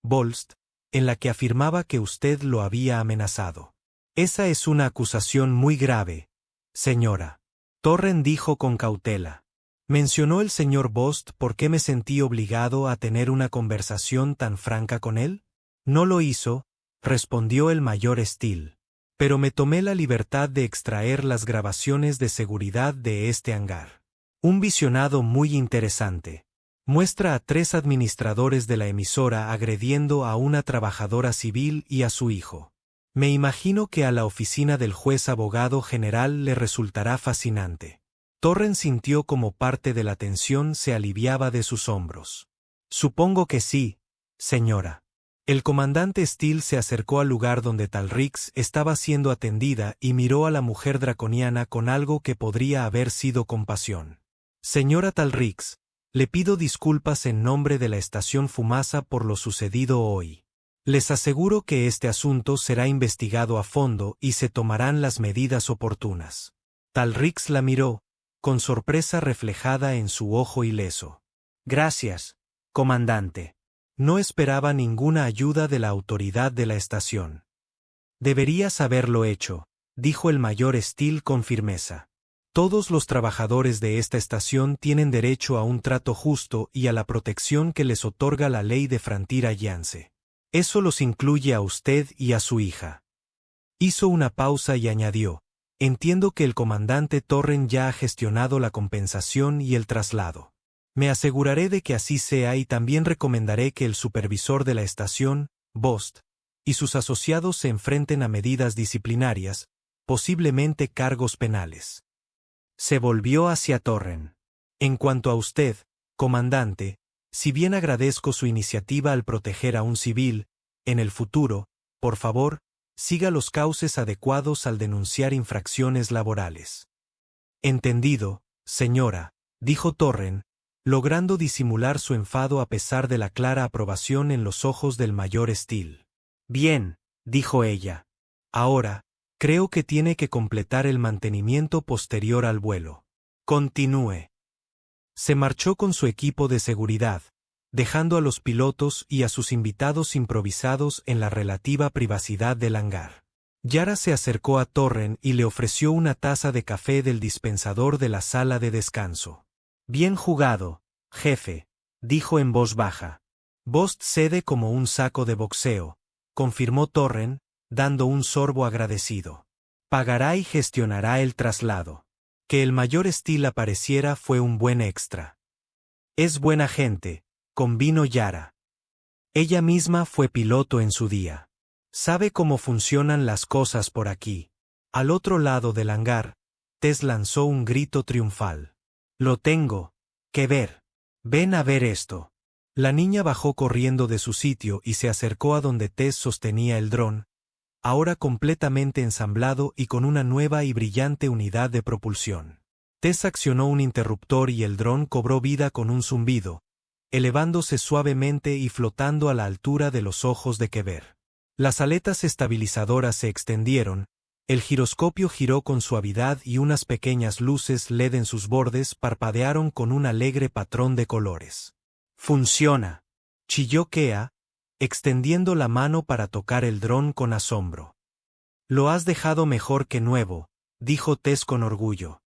[SPEAKER 1] Bolst, en la que afirmaba que usted lo había amenazado. Esa es una acusación muy grave, señora». Torren dijo con cautela. «¿Mencionó el señor Bost por qué me sentí obligado a tener una conversación tan franca con él?» «No lo hizo», respondió el mayor Steele. «Pero me tomé la libertad de extraer las grabaciones de seguridad de este hangar. Un visionado muy interesante. Muestra a 3 administradores de la emisora agrediendo a una trabajadora civil y a su hijo. Me imagino que a la oficina del juez abogado general le resultará fascinante». Torren sintió como parte de la tensión se aliviaba de sus hombros. «Supongo que sí, señora». El comandante Steele se acercó al lugar donde Talrix estaba siendo atendida y miró a la mujer draconiana con algo que podría haber sido compasión. «Señora Talrix, le pido disculpas en nombre de la estación Fumasa por lo sucedido hoy. Les aseguro que este asunto será investigado a fondo y se tomarán las medidas oportunas». Talrix la miró, con sorpresa reflejada en su ojo ileso. «Gracias, comandante. No esperaba ninguna ayuda de la autoridad de la estación». «Deberías haberlo hecho», dijo el mayor Steele con firmeza. «Todos los trabajadores de esta estación tienen derecho a un trato justo y a la protección que les otorga la ley de Frontier Alliance. Eso los incluye a usted y a su hija». Hizo una pausa y añadió: «Entiendo que el comandante Torren ya ha gestionado la compensación y el traslado. Me aseguraré de que así sea y también recomendaré que el supervisor de la estación, Bost, y sus asociados se enfrenten a medidas disciplinarias, posiblemente cargos penales». Se volvió hacia Torren. «En cuanto a usted, comandante, si bien agradezco su iniciativa al proteger a un civil, en el futuro, por favor, siga los cauces adecuados al denunciar infracciones laborales». «Entendido, señora», dijo Torren, logrando disimular su enfado a pesar de la clara aprobación en los ojos del mayor Steele. «Bien», dijo ella. «Ahora, creo que tiene que completar el mantenimiento posterior al vuelo. Continúe». Se marchó con su equipo de seguridad, dejando a los pilotos y a sus invitados improvisados en la relativa privacidad del hangar. Yara se acercó a Torren y le ofreció una taza de café del dispensador de la sala de descanso. «Bien jugado, jefe», dijo en voz baja. «Bost cede como un saco de boxeo», confirmó Torren, dando un sorbo agradecido. Pagará y gestionará el traslado. Que el mayor Steel apareciera fue un buen extra. Es buena gente, convino Yara. Ella misma fue piloto en su día. Sabe cómo funcionan las cosas por aquí. Al otro lado del hangar, Tess lanzó un grito triunfal. Lo tengo que ver. Ven a ver esto. La niña bajó corriendo de su sitio y se acercó a donde Tess sostenía el dron, ahora completamente ensamblado y con una nueva y brillante unidad de propulsión. Tess accionó un interruptor y el dron cobró vida con un zumbido, elevándose suavemente y flotando a la altura de los ojos de Kever. Las aletas estabilizadoras se extendieron, el giroscopio giró con suavidad y unas pequeñas luces LED en sus bordes parpadearon con un alegre patrón de colores. «Funciona», chilló Kea, extendiendo la mano para tocar el dron con asombro. «Lo has dejado mejor que nuevo», dijo Tess con orgullo.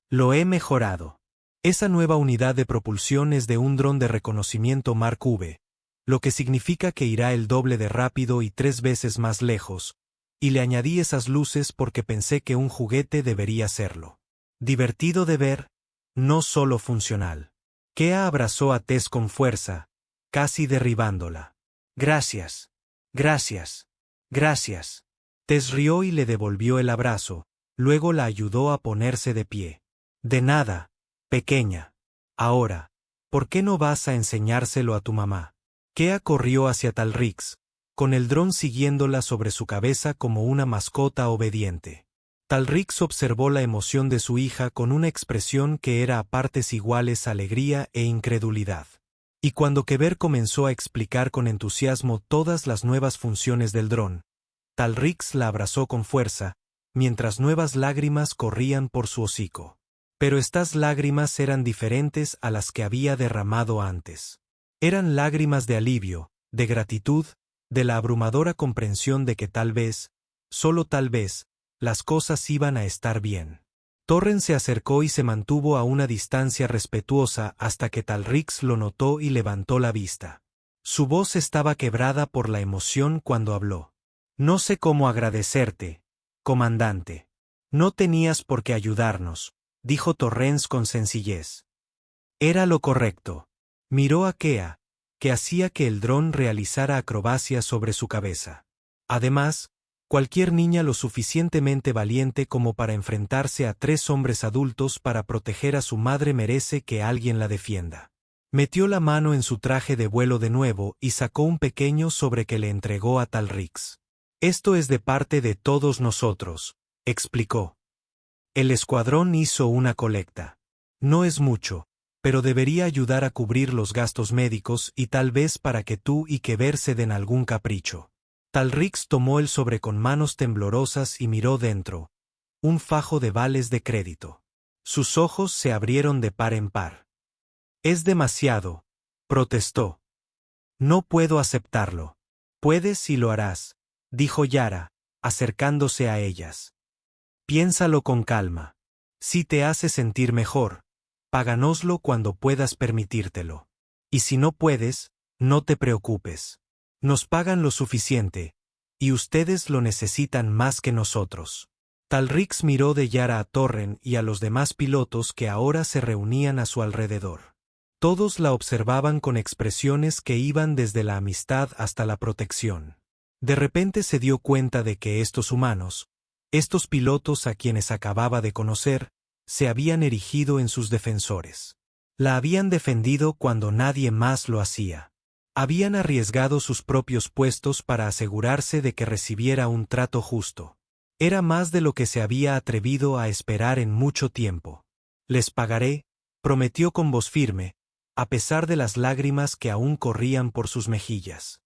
[SPEAKER 1] «Lo he mejorado. Esa nueva unidad de propulsión es de un dron de reconocimiento Mark V, lo que significa que irá el doble de rápido y 3 veces más lejos, y le añadí esas luces porque pensé que un juguete debería serlo. Divertido de ver, no solo funcional». Kea abrazó a Tess con fuerza, casi derribándola. «Gracias. Gracias. Gracias». Tess rió y le devolvió el abrazo, luego la ayudó a ponerse de pie. «De nada, pequeña. Ahora, ¿por qué no vas a enseñárselo a tu mamá?» Kea corrió hacia Talrix, con el dron siguiéndola sobre su cabeza como una mascota obediente. Talrix observó la emoción de su hija con una expresión que era a partes iguales alegría e incredulidad. Y cuando Kever comenzó a explicar con entusiasmo todas las nuevas funciones del dron, Talrix la abrazó con fuerza, mientras nuevas lágrimas corrían por su hocico. Pero estas lágrimas eran diferentes a las que había derramado antes. Eran lágrimas de alivio, de gratitud, de la abrumadora comprensión de que tal vez, solo tal vez, las cosas iban a estar bien. Torren se acercó y se mantuvo a una distancia respetuosa hasta que Talrix lo notó y levantó la vista. Su voz estaba quebrada por la emoción cuando habló. «No sé cómo agradecerte, comandante. No tenías por qué ayudarnos», dijo Torrens con sencillez. Era lo correcto. Miró a Kea, que hacía que el dron realizara acrobacias sobre su cabeza. Además, cualquier niña lo suficientemente valiente como para enfrentarse a 3 hombres adultos para proteger a su madre merece que alguien la defienda. Metió la mano en su traje de vuelo de nuevo y sacó un pequeño sobre que le entregó a Talrix. «Esto es de parte de todos nosotros», explicó. «El escuadrón hizo una colecta. No es mucho, pero debería ayudar a cubrir los gastos médicos y tal vez para que tú y Kever se den algún capricho». Talrix tomó el sobre con manos temblorosas y miró dentro. Un fajo de vales de crédito. Sus ojos se abrieron de par en par. «Es demasiado», protestó. «No puedo aceptarlo». «Puedes y lo harás», dijo Yara, acercándose a ellas. «Piénsalo con calma. Si te hace sentir mejor, páganoslo cuando puedas permitírtelo. Y si no puedes, no te preocupes. Nos pagan lo suficiente, y ustedes lo necesitan más que nosotros». Talrix miró de Yara a Torren y a los demás pilotos que ahora se reunían a su alrededor. Todos la observaban con expresiones que iban desde la amistad hasta la protección. De repente se dio cuenta de que estos humanos, estos pilotos a quienes acababa de conocer, se habían erigido en sus defensores. La habían defendido cuando nadie más lo hacía. Habían arriesgado sus propios puestos para asegurarse de que recibiera un trato justo. Era más de lo que se había atrevido a esperar en mucho tiempo. «Les pagaré», prometió con voz firme, a pesar de las lágrimas que aún corrían por sus mejillas.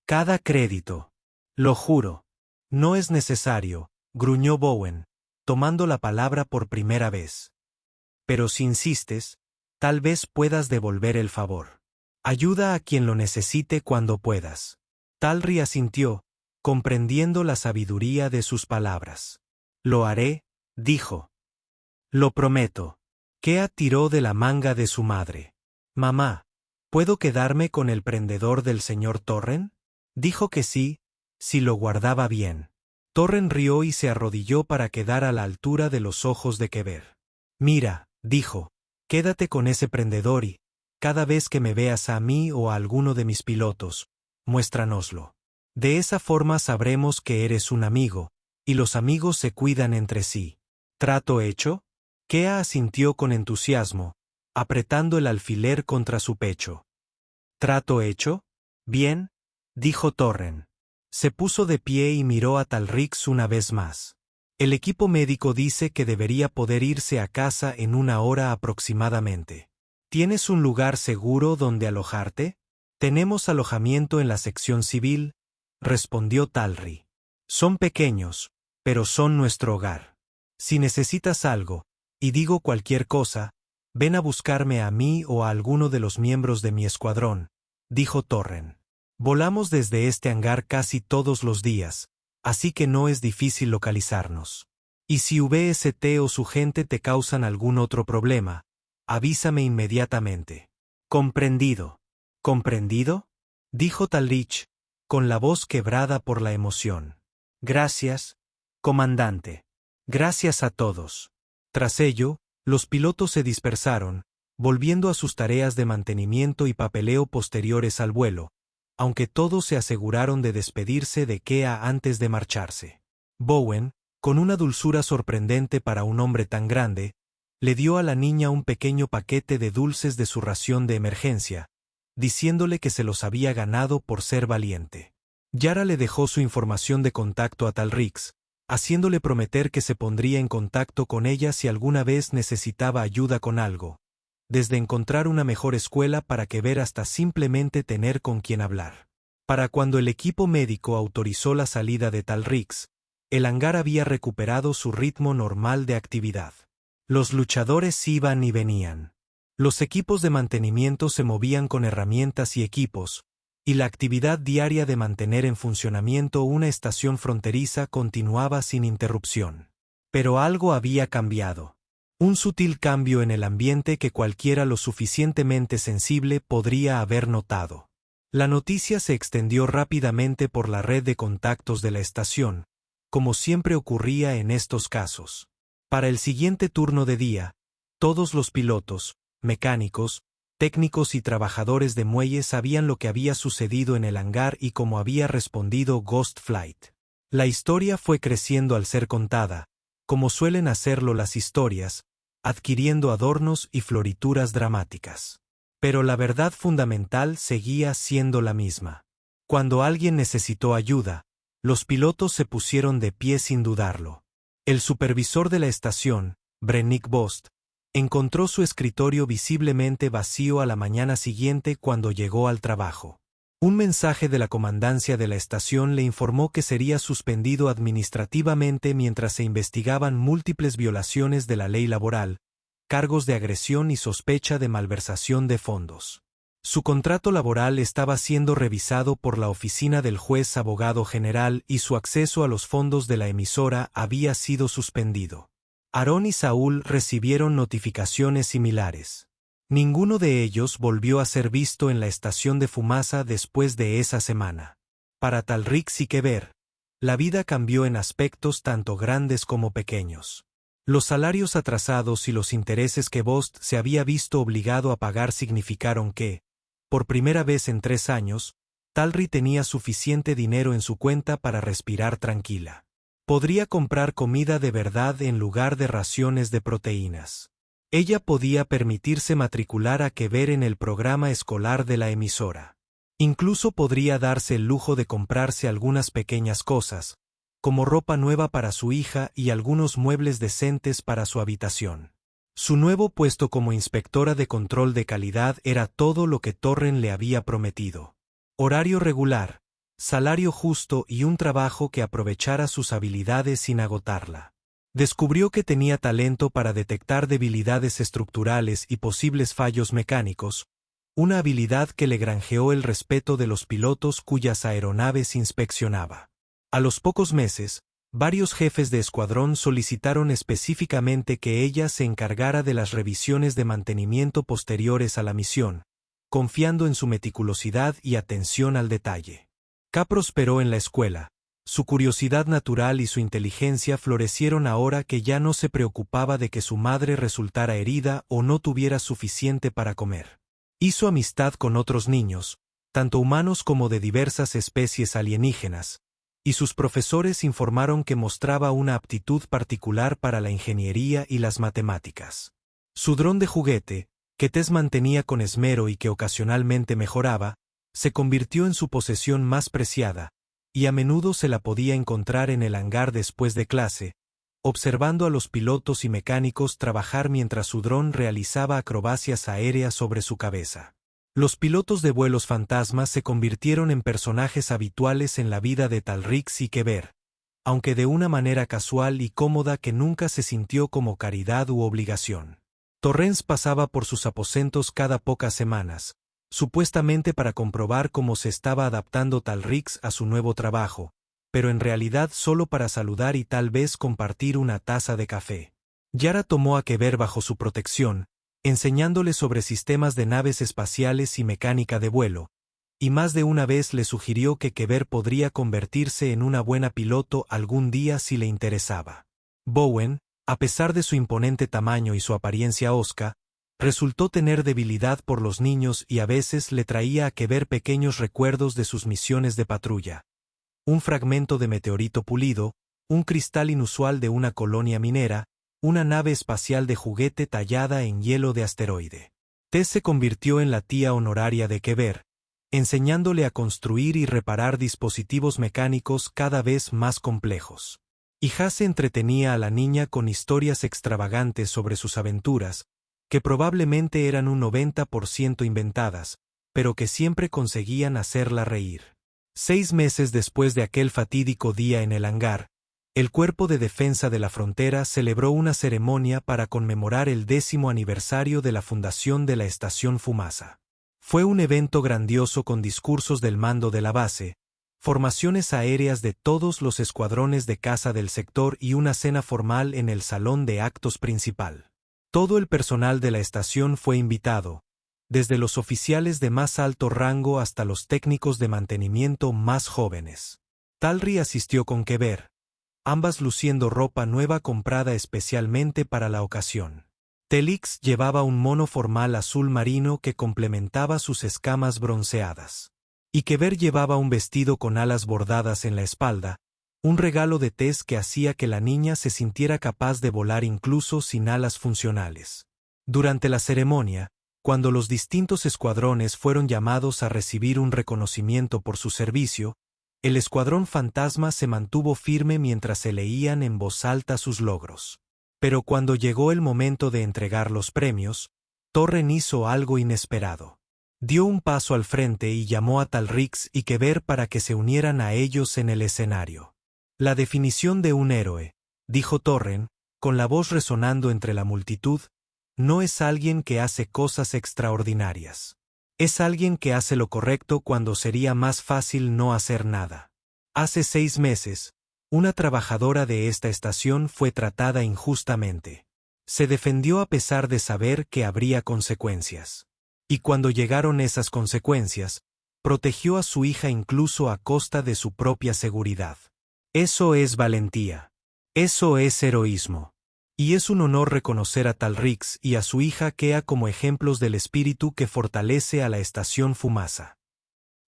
[SPEAKER 1] «Cada crédito. Lo juro». «No es necesario», gruñó Bowen, tomando la palabra por primera vez. «Pero si insistes, tal vez puedas devolver el favor. Ayuda a quien lo necesite cuando puedas». Talri asintió, comprendiendo la sabiduría de sus palabras. «Lo haré», dijo. «Lo prometo». Kea tiró de la manga de su madre. «Mamá, ¿puedo quedarme con el prendedor del señor Torren?» Dijo que sí, si lo guardaba bien. Torren rió y se arrodilló para quedar a la altura de los ojos de Keber. Mira, dijo, quédate con ese prendedor y, cada vez que me veas a mí o a alguno de mis pilotos, muéstranoslo. De esa forma sabremos que eres un amigo, y los amigos se cuidan entre sí. ¿Trato hecho? Kea asintió con entusiasmo, apretando el alfiler contra su pecho. ¿Trato hecho? Bien, dijo Torren. Se puso de pie y miró a Talrix una vez más. El equipo médico dice que debería poder irse a casa en 1 hora aproximadamente. ¿Tienes un lugar seguro donde alojarte? Tenemos alojamiento en la sección civil, respondió Talri. Son pequeños, pero son nuestro hogar. Si necesitas algo, y digo cualquier cosa, ven a buscarme a mí o a alguno de los miembros de mi escuadrón, dijo Torren. Volamos desde este hangar casi todos los días, así que no es difícil localizarnos. Y si VST o su gente te causan algún otro problema, avísame inmediatamente. Comprendido. ¿Comprendido? Dijo Talrich, con la voz quebrada por la emoción. Gracias, comandante. Gracias a todos. Tras ello, los pilotos se dispersaron, volviendo a sus tareas de mantenimiento y papeleo posteriores al vuelo, aunque todos se aseguraron de despedirse de Kea antes de marcharse. Bowen, con una dulzura sorprendente para un hombre tan grande, le dio a la niña un pequeño paquete de dulces de su ración de emergencia, diciéndole que se los había ganado por ser valiente. Yara le dejó su información de contacto a Talrix, haciéndole prometer que se pondría en contacto con ella si alguna vez necesitaba ayuda con algo, desde encontrar una mejor escuela para Keber hasta simplemente tener con quien hablar. Para cuando el equipo médico autorizó la salida de Talrix, el hangar había recuperado su ritmo normal de actividad. Los luchadores iban y venían. Los equipos de mantenimiento se movían con herramientas y equipos, y la actividad diaria de mantener en funcionamiento una estación fronteriza continuaba sin interrupción. Pero algo había cambiado. Un sutil cambio en el ambiente que cualquiera lo suficientemente sensible podría haber notado. La noticia se extendió rápidamente por la red de contactos de la estación, como siempre ocurría en estos casos. Para el siguiente turno de día, todos los pilotos, mecánicos, técnicos y trabajadores de muelle sabían lo que había sucedido en el hangar y cómo había respondido Ghost Flight. La historia fue creciendo al ser contada, como suelen hacerlo las historias, adquiriendo adornos y florituras dramáticas. Pero la verdad fundamental seguía siendo la misma. Cuando alguien necesitó ayuda, los pilotos se pusieron de pie sin dudarlo. El supervisor de la estación, Brennick Bost, encontró su escritorio visiblemente vacío a la mañana siguiente cuando llegó al trabajo. Un mensaje de la comandancia de la estación le informó que sería suspendido administrativamente mientras se investigaban múltiples violaciones de la ley laboral, cargos de agresión y sospecha de malversación de fondos. Su contrato laboral estaba siendo revisado por la oficina del juez abogado general y su acceso a los fondos de la emisora había sido suspendido. Aarón y Saúl recibieron notificaciones similares. Ninguno de ellos volvió a ser visto en la estación de Fumasa después de esa semana. Para Talrix y Keber, la vida cambió en aspectos tanto grandes como pequeños. Los salarios atrasados y los intereses que Bost se había visto obligado a pagar significaron que, por primera vez en 3 años, Talri tenía suficiente dinero en su cuenta para respirar tranquila. Podría comprar comida de verdad en lugar de raciones de proteínas. Ella podía permitirse matricular a Keber en el programa escolar de la emisora. Incluso podría darse el lujo de comprarse algunas pequeñas cosas, como ropa nueva para su hija y algunos muebles decentes para su habitación. Su nuevo puesto como inspectora de control de calidad era todo lo que Torren le había prometido. Horario regular, salario justo y un trabajo que aprovechara sus habilidades sin agotarla. Descubrió que tenía talento para detectar debilidades estructurales y posibles fallos mecánicos, una habilidad que le granjeó el respeto de los pilotos cuyas aeronaves inspeccionaba. A los pocos meses, varios jefes de escuadrón solicitaron específicamente que ella se encargara de las revisiones de mantenimiento posteriores a la misión, confiando en su meticulosidad y atención al detalle. K prosperó en la escuela, Su curiosidad natural y su inteligencia florecieron ahora que ya no se preocupaba de que su madre resultara herida o no tuviera suficiente para comer. Hizo amistad con otros niños, tanto humanos como de diversas especies alienígenas, y sus profesores informaron que mostraba una aptitud particular para la ingeniería y las matemáticas. Su dron de juguete, que Tess mantenía con esmero y que ocasionalmente mejoraba, se convirtió en su posesión más preciada, y a menudo se la podía encontrar en el hangar después de clase, observando a los pilotos y mecánicos trabajar mientras su dron realizaba acrobacias aéreas sobre su cabeza. Los pilotos de vuelos fantasmas se convirtieron en personajes habituales en la vida de Talrix y Kever, aunque de una manera casual y cómoda que nunca se sintió como caridad u obligación. Torrens pasaba por sus aposentos cada pocas semanas, supuestamente para comprobar cómo se estaba adaptando Talrix a su nuevo trabajo, pero en realidad solo para saludar y tal vez compartir una taza de café. Yara tomó a Kever bajo su protección, enseñándole sobre sistemas de naves espaciales y mecánica de vuelo, y más de una vez le sugirió que Kever podría convertirse en una buena piloto algún día si le interesaba. Bowen, a pesar de su imponente tamaño y su apariencia hosca, resultó tener debilidad por los niños y a veces le traía a Kever pequeños recuerdos de sus misiones de patrulla. Un fragmento de meteorito pulido, un cristal inusual de una colonia minera, una nave espacial de juguete tallada en hielo de asteroide. Tess se convirtió en la tía honoraria de Kever, enseñándole a construir y reparar dispositivos mecánicos cada vez más complejos. Y Hasse entretenía a la niña con historias extravagantes sobre sus aventuras, que probablemente eran un 90% inventadas, pero que siempre conseguían hacerla reír. 6 meses después de aquel fatídico día en el hangar, el Cuerpo de Defensa de la Frontera celebró una ceremonia para conmemorar el 10º aniversario de la fundación de la Estación Fumasa. Fue un evento grandioso con discursos del mando de la base, formaciones aéreas de todos los escuadrones de caza del sector y una cena formal en el salón de actos principal. Todo el personal de la estación fue invitado, desde los oficiales de más alto rango hasta los técnicos de mantenimiento más jóvenes. Talry asistió con Kever, ambas luciendo ropa nueva comprada especialmente para la ocasión. Telix llevaba un mono formal azul marino que complementaba sus escamas bronceadas. Y Kever llevaba un vestido con alas bordadas en la espalda, un regalo de Tess que hacía que la niña se sintiera capaz de volar incluso sin alas funcionales. Durante la ceremonia, cuando los distintos escuadrones fueron llamados a recibir un reconocimiento por su servicio, el escuadrón fantasma se mantuvo firme mientras se leían en voz alta sus logros. Pero cuando llegó el momento de entregar los premios, Torren hizo algo inesperado. Dio un paso al frente y llamó a Talrix y Kever para que se unieran a ellos en el escenario. La definición de un héroe, dijo Torren, con la voz resonando entre la multitud, no es alguien que hace cosas extraordinarias. Es alguien que hace lo correcto cuando sería más fácil no hacer nada. Hace 6 meses, una trabajadora de esta estación fue tratada injustamente. Se defendió a pesar de saber que habría consecuencias. Y cuando llegaron esas consecuencias, protegió a su hija incluso a costa de su propia seguridad. Eso es valentía. Eso es heroísmo. Y es un honor reconocer a Talrix y a su hija Kea como ejemplos del espíritu que fortalece a la estación Fumasa.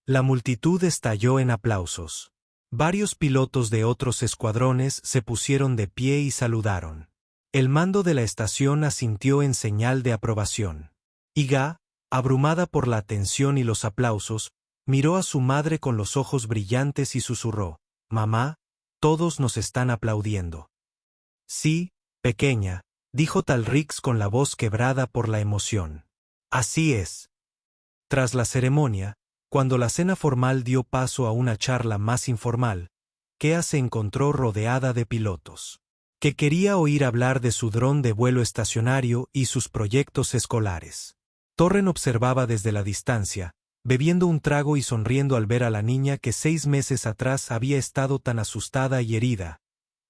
[SPEAKER 1] La multitud estalló en aplausos. Varios pilotos de otros escuadrones se pusieron de pie y saludaron. El mando de la estación asintió en señal de aprobación. Iga, abrumada por la atención y los aplausos, miró a su madre con los ojos brillantes y susurró: «Mamá, todos nos están aplaudiendo». «Sí, pequeña», dijo Talrix con la voz quebrada por la emoción. «Así es». Tras la ceremonia, cuando la cena formal dio paso a una charla más informal, Kea se encontró rodeada de pilotos, que quería oír hablar de su dron de vuelo estacionario y sus proyectos escolares. Torren observaba desde la distancia, bebiendo un trago y sonriendo al ver a la niña que 6 meses atrás había estado tan asustada y herida,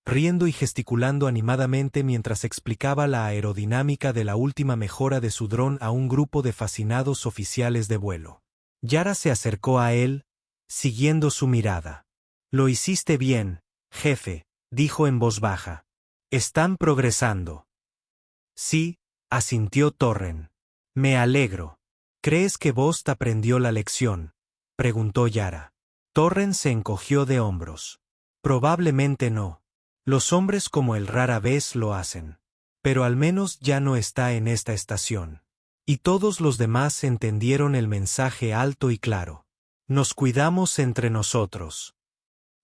[SPEAKER 1] riendo y gesticulando animadamente mientras explicaba la aerodinámica de la última mejora de su dron a un grupo de fascinados oficiales de vuelo. Yara se acercó a él, siguiendo su mirada. Lo hiciste bien, jefe, dijo en voz baja. Están progresando. Sí, asintió Torren. Me alegro. ¿Crees que Bost aprendió la lección?, preguntó Yara. Torren se encogió de hombros. Probablemente no. Los hombres como él rara vez lo hacen. Pero al menos ya no está en esta estación. Y todos los demás entendieron el mensaje alto y claro. Nos cuidamos entre nosotros.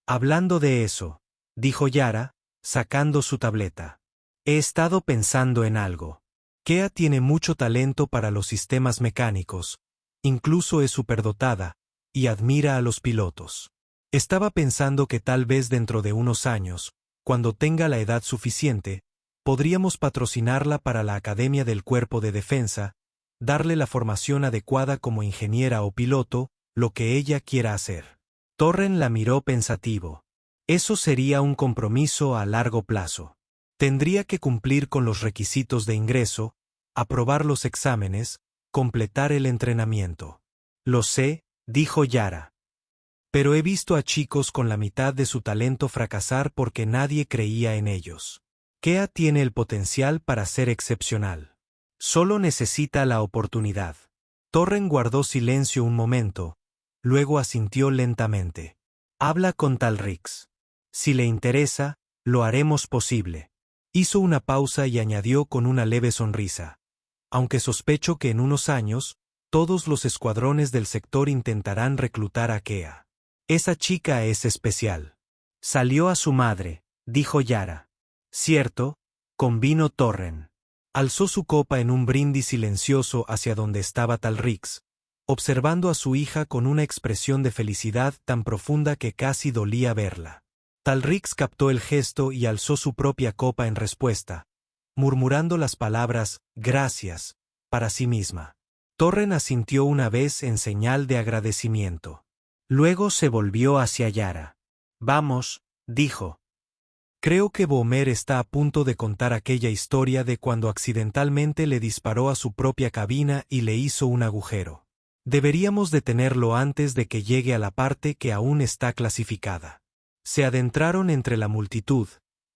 [SPEAKER 1] Hablando de eso, dijo Yara, sacando su tableta. He estado pensando en algo. Kea tiene mucho talento para los sistemas mecánicos, incluso es superdotada, y admira a los pilotos. Estaba pensando que tal vez dentro de unos años, cuando tenga la edad suficiente, podríamos patrocinarla para la Academia del Cuerpo de Defensa, darle la formación adecuada como ingeniera o piloto, lo que ella quiera hacer. Torren la miró pensativo. Eso sería un compromiso a largo plazo. Tendría que cumplir con los requisitos de ingreso, aprobar los exámenes, completar el entrenamiento. Lo sé, dijo Yara. Pero he visto a chicos con la mitad de su talento fracasar porque nadie creía en ellos. Kea tiene el potencial para ser excepcional. Solo necesita la oportunidad. Torren guardó silencio un momento, luego asintió lentamente. Habla con Talrix. Si le interesa, lo haremos posible. Hizo una pausa y añadió con una leve sonrisa. Aunque sospecho que en unos años, todos los escuadrones del sector intentarán reclutar a Kea. Esa chica es especial. Salió a su madre, dijo Yara. Cierto, convino Torren. Alzó su copa en un brindis silencioso hacia donde estaba Talrix, observando a su hija con una expresión de felicidad tan profunda que casi dolía verla. Talrix captó el gesto y alzó su propia copa en respuesta, murmurando las palabras «gracias» para sí misma. Torren asintió una vez en señal de agradecimiento. Luego se volvió hacia Yara. «Vamos», dijo. Creo que Bomer está a punto de contar aquella historia de cuando accidentalmente le disparó a su propia cabina y le hizo un agujero. Deberíamos detenerlo antes de que llegue a la parte que aún está clasificada. Se adentraron entre la multitud,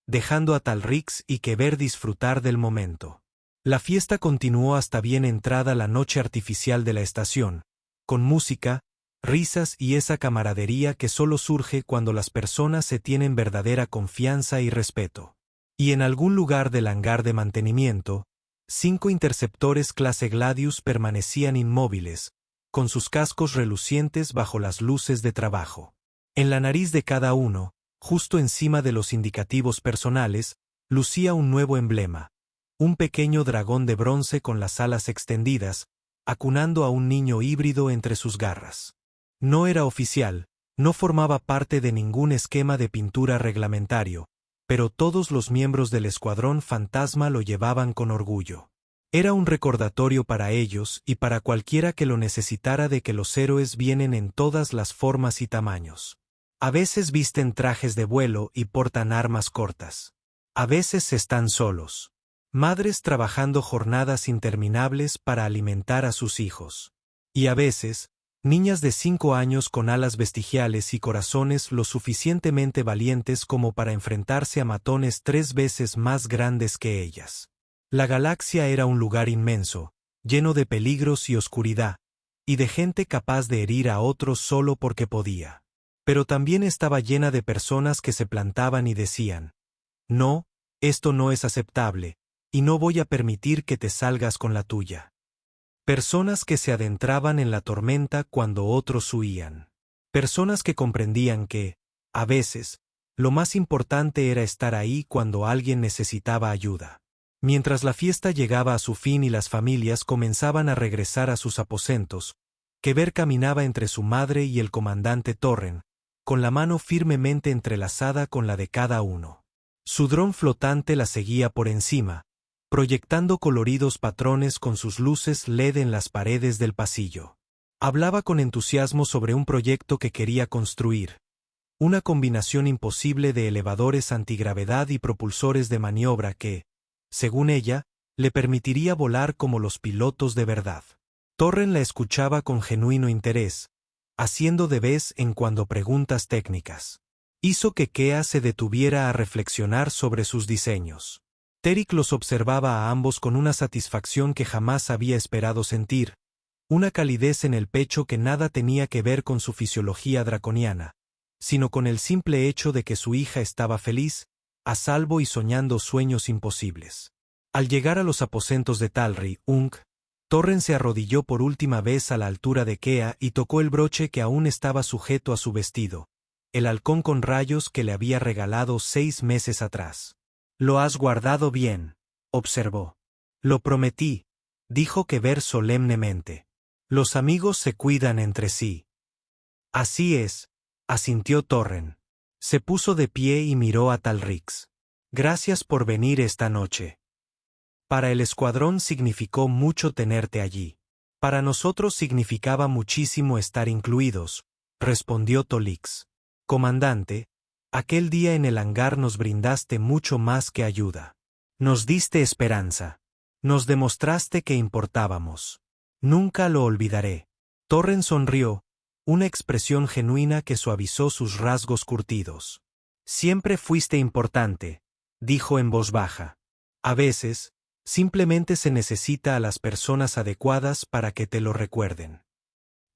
[SPEAKER 1] dejando a Talrix y Kever disfrutar del momento. La fiesta continuó hasta bien entrada la noche artificial de la estación, con música, risas y esa camaradería que solo surge cuando las personas se tienen verdadera confianza y respeto. Y en algún lugar del hangar de mantenimiento, 5 interceptores clase Gladius permanecían inmóviles, con sus cascos relucientes bajo las luces de trabajo. En la nariz de cada uno, justo encima de los indicativos personales, lucía un nuevo emblema, un pequeño dragón de bronce con las alas extendidas, acunando a un niño híbrido entre sus garras. No era oficial, no formaba parte de ningún esquema de pintura reglamentario, pero todos los miembros del escuadrón fantasma lo llevaban con orgullo. Era un recordatorio para ellos y para cualquiera que lo necesitara de que los héroes vienen en todas las formas y tamaños. A veces visten trajes de vuelo y portan armas cortas. A veces están solos. Madres trabajando jornadas interminables para alimentar a sus hijos. Y a veces, niñas de 5 años con alas vestigiales y corazones lo suficientemente valientes como para enfrentarse a matones 3 veces más grandes que ellas. La galaxia era un lugar inmenso, lleno de peligros y oscuridad, y de gente capaz de herir a otros solo porque podía. Pero también estaba llena de personas que se plantaban y decían, «No, esto no es aceptable, y no voy a permitir que te salgas con la tuya». Personas que se adentraban en la tormenta cuando otros huían. Personas que comprendían que, a veces, lo más importante era estar ahí cuando alguien necesitaba ayuda. Mientras la fiesta llegaba a su fin y las familias comenzaban a regresar a sus aposentos, Kever caminaba entre su madre y el comandante Torren, con la mano firmemente entrelazada con la de cada uno. Su dron flotante la seguía por encima, proyectando coloridos patrones con sus luces LED en las paredes del pasillo. Hablaba con entusiasmo sobre un proyecto que quería construir, una combinación imposible de elevadores antigravedad y propulsores de maniobra que, según ella, le permitiría volar como los pilotos de verdad. Torren la escuchaba con genuino interés, haciendo de vez en cuando preguntas técnicas. hizo que Kea se detuviera a reflexionar sobre sus diseños. Terik los observaba a ambos con una satisfacción que jamás había esperado sentir, una calidez en el pecho que nada tenía que ver con su fisiología draconiana, sino con el simple hecho de que su hija estaba feliz, a salvo y soñando sueños imposibles. Al llegar a los aposentos de Talry, Torren se arrodilló por última vez a la altura de Kea y tocó el broche que aún estaba sujeto a su vestido, el halcón con rayos que le había regalado 6 meses atrás. «Lo has guardado bien», observó. «Lo prometí», dijo Kever solemnemente. «Los amigos se cuidan entre sí». «Así es», asintió Torren. Se puso de pie y miró a Talrix. «Gracias por venir esta noche. Para el escuadrón significó mucho tenerte allí. Para nosotros significaba muchísimo estar incluidos», respondió Tolix. «Comandante, aquel día en el hangar nos brindaste mucho más que ayuda. Nos diste esperanza. Nos demostraste que importábamos. Nunca lo olvidaré». Torren sonrió, una expresión genuina que suavizó sus rasgos curtidos. «Siempre fuiste importante», dijo en voz baja. «A veces, simplemente se necesita a las personas adecuadas para que te lo recuerden».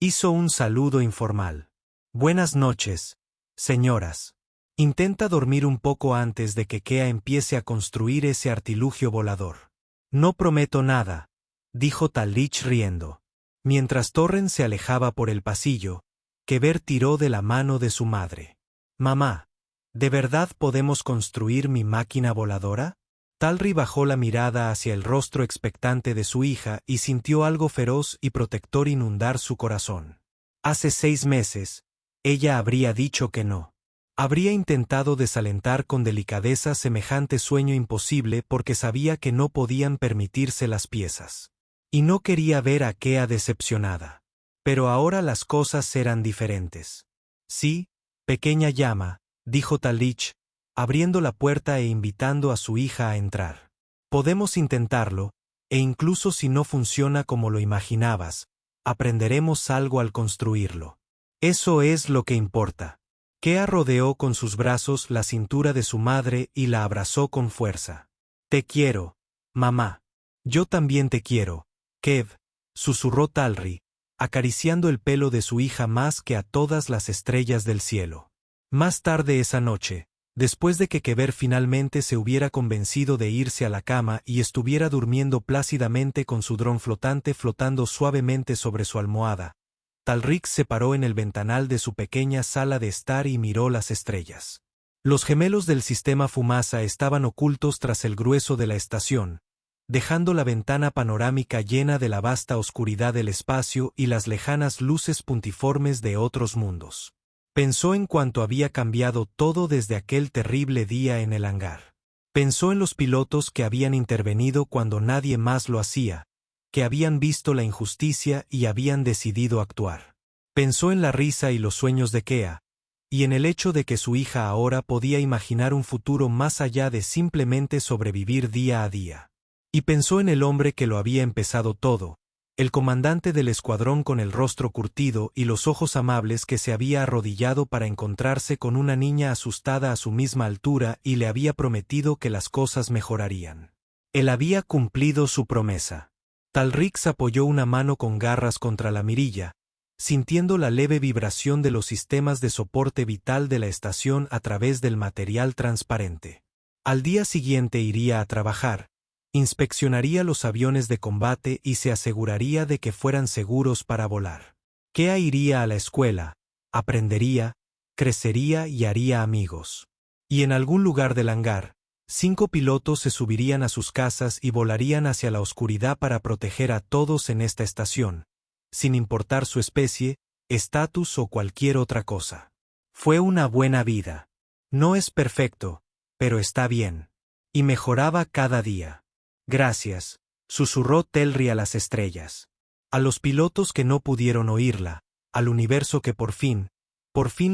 [SPEAKER 1] Hizo un saludo informal. «Buenas noches, señoras. Intenta dormir un poco antes de que Kea empiece a construir ese artilugio volador». «No prometo nada», dijo Talrich riendo. Mientras Torren se alejaba por el pasillo, Kever tiró de la mano de su madre. «Mamá, ¿de verdad podemos construir mi máquina voladora?» Talry bajó la mirada hacia el rostro expectante de su hija y sintió algo feroz y protector inundar su corazón. Hace 6 meses, ella habría dicho que no. Habría intentado desalentar con delicadeza semejante sueño imposible porque sabía que no podían permitirse las piezas. Y no quería ver a Kea decepcionada. Pero ahora las cosas eran diferentes. «Sí, pequeña llama», dijo Talrich, abriendo la puerta e invitando a su hija a entrar. «Podemos intentarlo, e incluso si no funciona como lo imaginabas, aprenderemos algo al construirlo. Eso es lo que importa». Kea rodeó con sus brazos la cintura de su madre y la abrazó con fuerza. «Te quiero, mamá». «Yo también te quiero, Kev», susurró Talry, acariciando el pelo de su hija más que a todas las estrellas del cielo. Más tarde esa noche, después de que Kever finalmente se hubiera convencido de irse a la cama y estuviera durmiendo plácidamente con su dron flotante flotando suavemente sobre su almohada, Talrix se paró en el ventanal de su pequeña sala de estar y miró las estrellas. Los gemelos del sistema Fumasa estaban ocultos tras el grueso de la estación, dejando la ventana panorámica llena de la vasta oscuridad del espacio y las lejanas luces puntiformes de otros mundos. Pensó en cuánto había cambiado todo desde aquel terrible día en el hangar. Pensó en los pilotos que habían intervenido cuando nadie más lo hacía, que habían visto la injusticia y habían decidido actuar. Pensó en la risa y los sueños de Kea, y en el hecho de que su hija ahora podía imaginar un futuro más allá de simplemente sobrevivir día a día. Y pensó en el hombre que lo había empezado todo, el comandante del escuadrón con el rostro curtido y los ojos amables que se había arrodillado para encontrarse con una niña asustada a su misma altura y le había prometido que las cosas mejorarían. Él había cumplido su promesa. Talrix apoyó una mano con garras contra la mirilla, sintiendo la leve vibración de los sistemas de soporte vital de la estación a través del material transparente. Al día siguiente iría a trabajar, inspeccionaría los aviones de combate y se aseguraría de que fueran seguros para volar. Kea iría a la escuela, aprendería, crecería y haría amigos. Y en algún lugar del hangar, 5 pilotos se subirían a sus casas y volarían hacia la oscuridad para proteger a todos en esta estación, sin importar su especie, estatus o cualquier otra cosa. Fue una buena vida. No es perfecto, pero está bien. Y mejoraba cada día. «Gracias», susurró Telri a las estrellas. A los pilotos que no pudieron oírla, al universo que por fin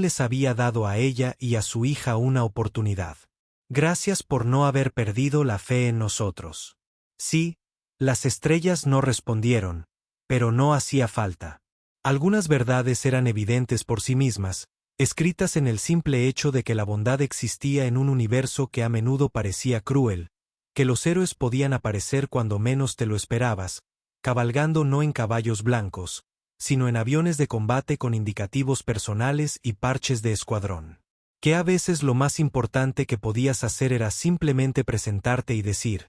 [SPEAKER 1] les había dado a ella y a su hija una oportunidad. «Gracias por no haber perdido la fe en nosotros». Sí, las estrellas no respondieron, pero no hacía falta. Algunas verdades eran evidentes por sí mismas, escritas en el simple hecho de que la bondad existía en un universo que a menudo parecía cruel, que los héroes podían aparecer cuando menos te lo esperabas, cabalgando no en caballos blancos, sino en aviones de combate con indicativos personales y parches de escuadrón. Que a veces lo más importante que podías hacer era simplemente presentarte y decir,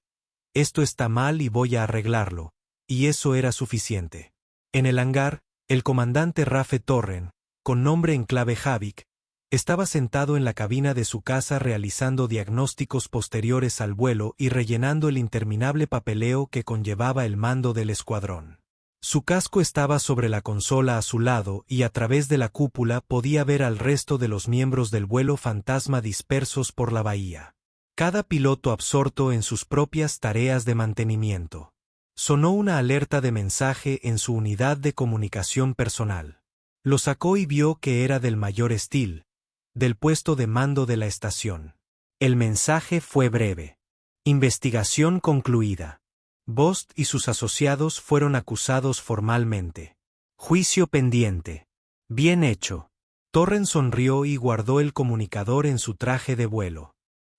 [SPEAKER 1] esto está mal y voy a arreglarlo, y eso era suficiente. En el hangar, el comandante Rafe Torren, con nombre en clave Havik, estaba sentado en la cabina de su casa realizando diagnósticos posteriores al vuelo y rellenando el interminable papeleo que conllevaba el mando del escuadrón. Su casco estaba sobre la consola a su lado y a través de la cúpula podía ver al resto de los miembros del vuelo fantasma dispersos por la bahía. Cada piloto absorto en sus propias tareas de mantenimiento. Sonó una alerta de mensaje en su unidad de comunicación personal. Lo sacó y vio que era del mayor Steele, del puesto de mando de la estación. El mensaje fue breve. Investigación concluida. Bost y sus asociados fueron acusados formalmente. Juicio pendiente. Bien hecho. Torren sonrió y guardó el comunicador en su traje de vuelo.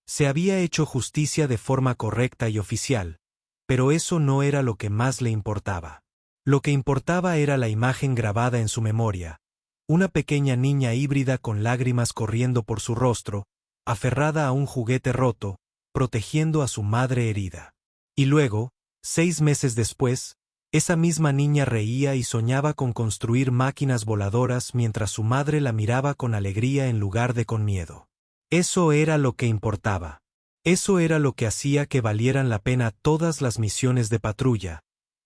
[SPEAKER 1] Se había hecho justicia de forma correcta y oficial, pero eso no era lo que más le importaba. Lo que importaba era la imagen grabada en su memoria, una pequeña niña híbrida con lágrimas corriendo por su rostro, aferrada a un juguete roto, protegiendo a su madre herida. Y luego, 6 meses después, esa misma niña reía y soñaba con construir máquinas voladoras mientras su madre la miraba con alegría en lugar de con miedo. Eso era lo que importaba. Eso era lo que hacía que valieran la pena todas las misiones de patrulla,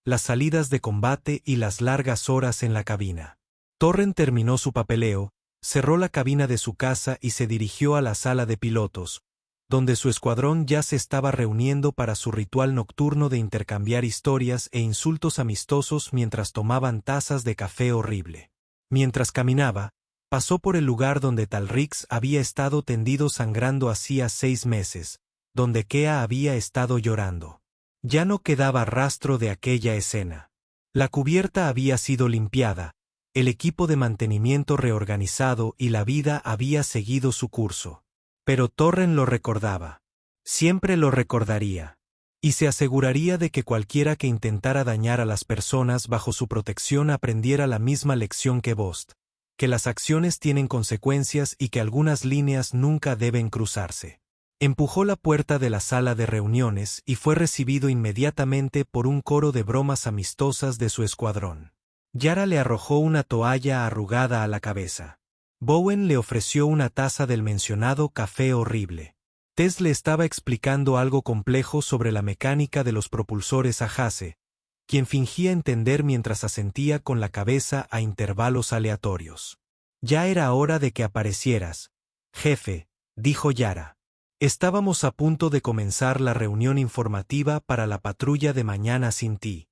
[SPEAKER 1] las salidas de combate y las largas horas en la cabina. Torren terminó su papeleo, cerró la cabina de su casa y se dirigió a la sala de pilotos, donde su escuadrón ya se estaba reuniendo para su ritual nocturno de intercambiar historias e insultos amistosos mientras tomaban tazas de café horrible. Mientras caminaba, pasó por el lugar donde Talrix había estado tendido sangrando hacía 6 meses, donde Kea había estado llorando. Ya no quedaba rastro de aquella escena. La cubierta había sido limpiada, el equipo de mantenimiento reorganizado y la vida había seguido su curso. Pero Torren lo recordaba. Siempre lo recordaría. Y se aseguraría de que cualquiera que intentara dañar a las personas bajo su protección aprendiera la misma lección que Bost, que las acciones tienen consecuencias y que algunas líneas nunca deben cruzarse. Empujó la puerta de la sala de reuniones y fue recibido inmediatamente por un coro de bromas amistosas de su escuadrón. Yara le arrojó una toalla arrugada a la cabeza. Bowen le ofreció una taza del mencionado café horrible. Tess le estaba explicando algo complejo sobre la mecánica de los propulsores a Hase, quien fingía entender mientras asentía con la cabeza a intervalos aleatorios. Ya era hora de que aparecieras, jefe, dijo Yara. Estábamos a punto de comenzar la reunión informativa para la patrulla de mañana sin ti.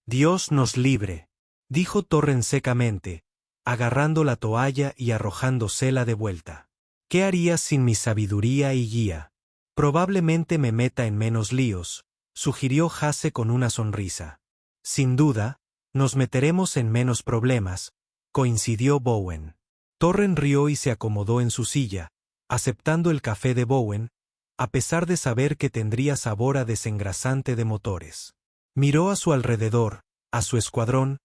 [SPEAKER 1] Dios nos libre, dijo Torren secamente, agarrando la toalla y arrojándosela de vuelta. ¿Qué harías sin mi sabiduría y guía? Probablemente me meta en menos líos, sugirió Hase con una sonrisa. Sin duda, nos meteremos en menos problemas, coincidió Bowen. Torren rió y se acomodó en su silla, aceptando el café de Bowen, a pesar de saber que tendría sabor a desengrasante de motores. Miró a su alrededor, a su escuadrón,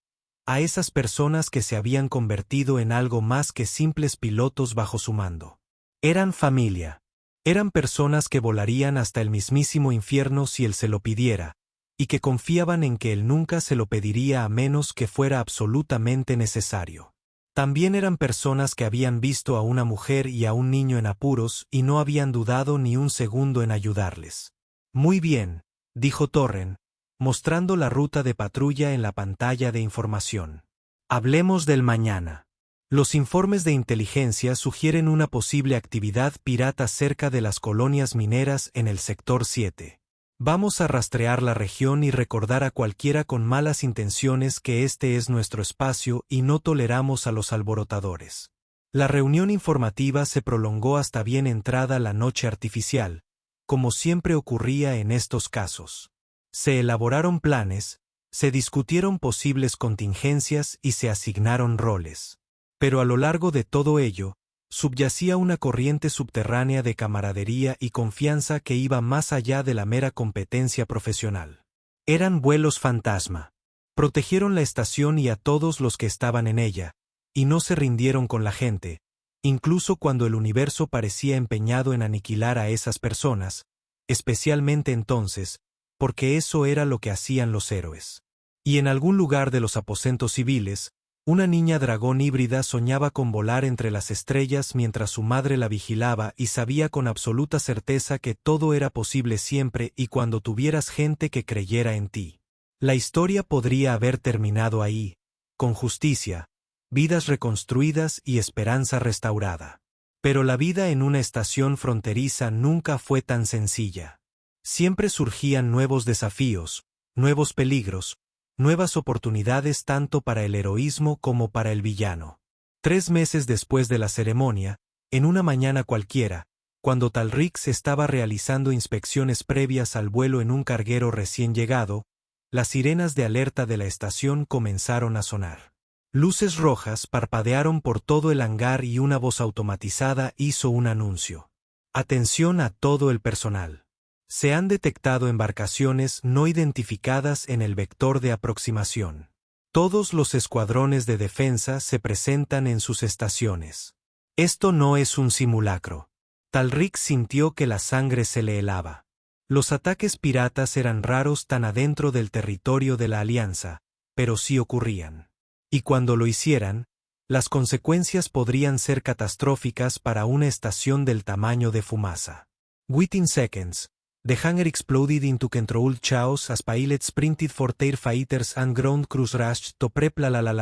[SPEAKER 1] a esas personas que se habían convertido en algo más que simples pilotos bajo su mando. Eran familia. Eran personas que volarían hasta el mismísimo infierno si él se lo pidiera, y que confiaban en que él nunca se lo pediría a menos que fuera absolutamente necesario. También eran personas que habían visto a una mujer y a un niño en apuros y no habían dudado ni un segundo en ayudarles. Muy bien, dijo Torren, mostrando la ruta de patrulla en la pantalla de información. Hablemos del mañana. Los informes de inteligencia sugieren una posible actividad pirata cerca de las colonias mineras en el sector 7. Vamos a rastrear la región y recordar a cualquiera con malas intenciones que este es nuestro espacio y no toleramos a los alborotadores. La reunión informativa se prolongó hasta bien entrada la noche artificial, como siempre ocurría en estos casos. Se elaboraron planes, se discutieron posibles contingencias y se asignaron roles. Pero a lo largo de todo ello, Subyacía una corriente subterránea de camaradería y confianza que iba más allá de la mera competencia profesional. Eran vuelos fantasma. Protegieron la estación y a todos los que estaban en ella, y no se rindieron con la gente, incluso cuando el universo parecía empeñado en aniquilar a esas personas, especialmente entonces, porque eso era lo que hacían los héroes. Y en algún lugar de los aposentos civiles, una niña dragón híbrida soñaba con volar entre las estrellas mientras su madre la vigilaba y sabía con absoluta certeza que todo era posible siempre y cuando tuvieras gente que creyera en ti. La historia podría haber terminado ahí, con justicia, vidas reconstruidas y esperanza restaurada. Pero la vida en una estación fronteriza nunca fue tan sencilla. Siempre surgían nuevos desafíos, nuevos peligros, nuevas oportunidades tanto para el heroísmo como para el villano. 3 meses después de la ceremonia, en una mañana cualquiera, cuando Talrix estaba realizando inspecciones previas al vuelo en un carguero recién llegado, las sirenas de alerta de la estación comenzaron a sonar. Luces rojas parpadearon por todo el hangar y una voz automatizada hizo un anuncio. Atención a todo el personal. Se han detectado embarcaciones no identificadas en el vector de aproximación. Todos los escuadrones de defensa se presentan en sus estaciones. Esto no es un simulacro. Talrix sintió que la sangre se le helaba. Los ataques piratas eran raros tan adentro del territorio de la Alianza, pero sí ocurrían. Y cuando lo hicieran, las consecuencias podrían ser catastróficas para una estación del tamaño de Fumasa. Within seconds, the hangar exploded into controlled chaos as pilots sprinted for their fighters and ground crews rushed to prep launch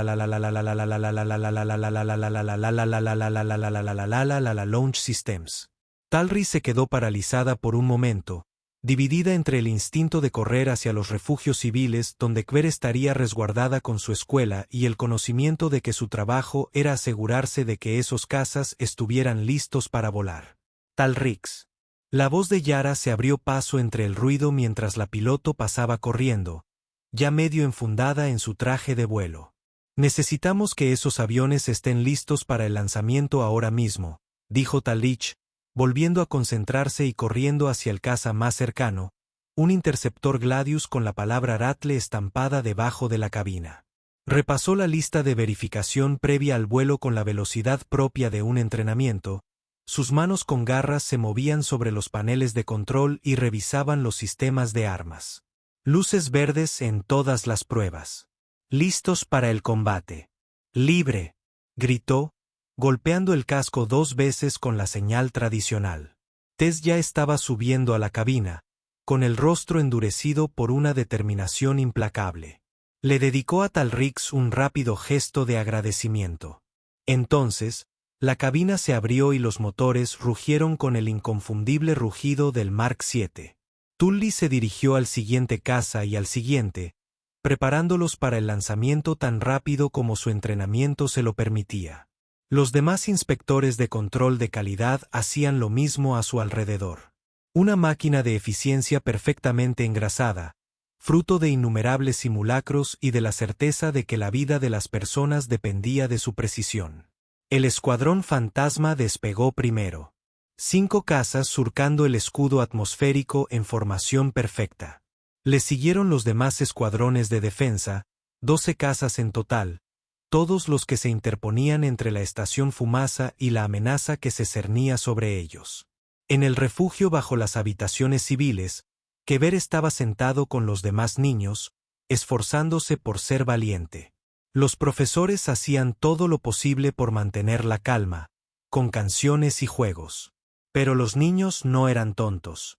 [SPEAKER 1] systems. Talrix se quedó paralizada por un momento, dividida entre el instinto de correr hacia los refugios civiles donde Kver estaría resguardada con su escuela y el conocimiento de que su trabajo era asegurarse de que esos cazas estuvieran listos para volar. Talrix. La voz de Yara se abrió paso entre el ruido mientras la piloto pasaba corriendo, ya medio enfundada en su traje de vuelo. Necesitamos que esos aviones estén listos para el lanzamiento ahora mismo, dijo Talrix, volviendo a concentrarse y corriendo hacia el caza más cercano, un interceptor Gladius con la palabra Rattle estampada debajo de la cabina. Repasó la lista de verificación previa al vuelo con la velocidad propia de un entrenamiento. Sus manos con garras se movían sobre los paneles de control y revisaban los sistemas de armas. Luces verdes en todas las pruebas. Listos para el combate. ¡Libre!, gritó, golpeando el casco 2 veces con la señal tradicional. Tess ya estaba subiendo a la cabina, con el rostro endurecido por una determinación implacable. Le dedicó a Talrix un rápido gesto de agradecimiento. Entonces, la cabina se abrió y los motores rugieron con el inconfundible rugido del Mark VII. Tully se dirigió al siguiente caza y al siguiente, preparándolos para el lanzamiento tan rápido como su entrenamiento se lo permitía. Los demás inspectores de control de calidad hacían lo mismo a su alrededor. Una máquina de eficiencia perfectamente engrasada, fruto de innumerables simulacros y de la certeza de que la vida de las personas dependía de su precisión. El escuadrón fantasma despegó primero. 5 cazas surcando el escudo atmosférico en formación perfecta. Le siguieron los demás escuadrones de defensa, 12 cazas en total, todos los que se interponían entre la estación Fumasa y la amenaza que se cernía sobre ellos. En el refugio bajo las habitaciones civiles, Kver estaba sentado con los demás niños, esforzándose por ser valiente. Los profesores hacían todo lo posible por mantener la calma, con canciones y juegos. Pero los niños no eran tontos.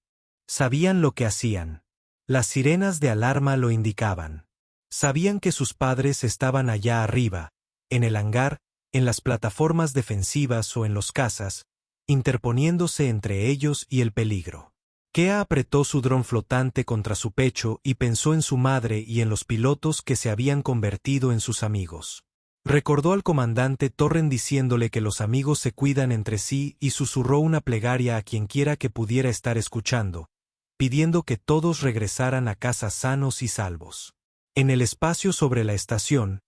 [SPEAKER 1] Sabían lo que hacían. Las sirenas de alarma lo indicaban. Sabían que sus padres estaban allá arriba, en el hangar, en las plataformas defensivas o en los cazas, interponiéndose entre ellos y el peligro. Kea apretó su dron flotante contra su pecho y pensó en su madre y en los pilotos que se habían convertido en sus amigos. Recordó al comandante Torren diciéndole que los amigos se cuidan entre sí y susurró una plegaria a quienquiera que pudiera estar escuchando, pidiendo que todos regresaran a casa sanos y salvos. En el espacio sobre la estación,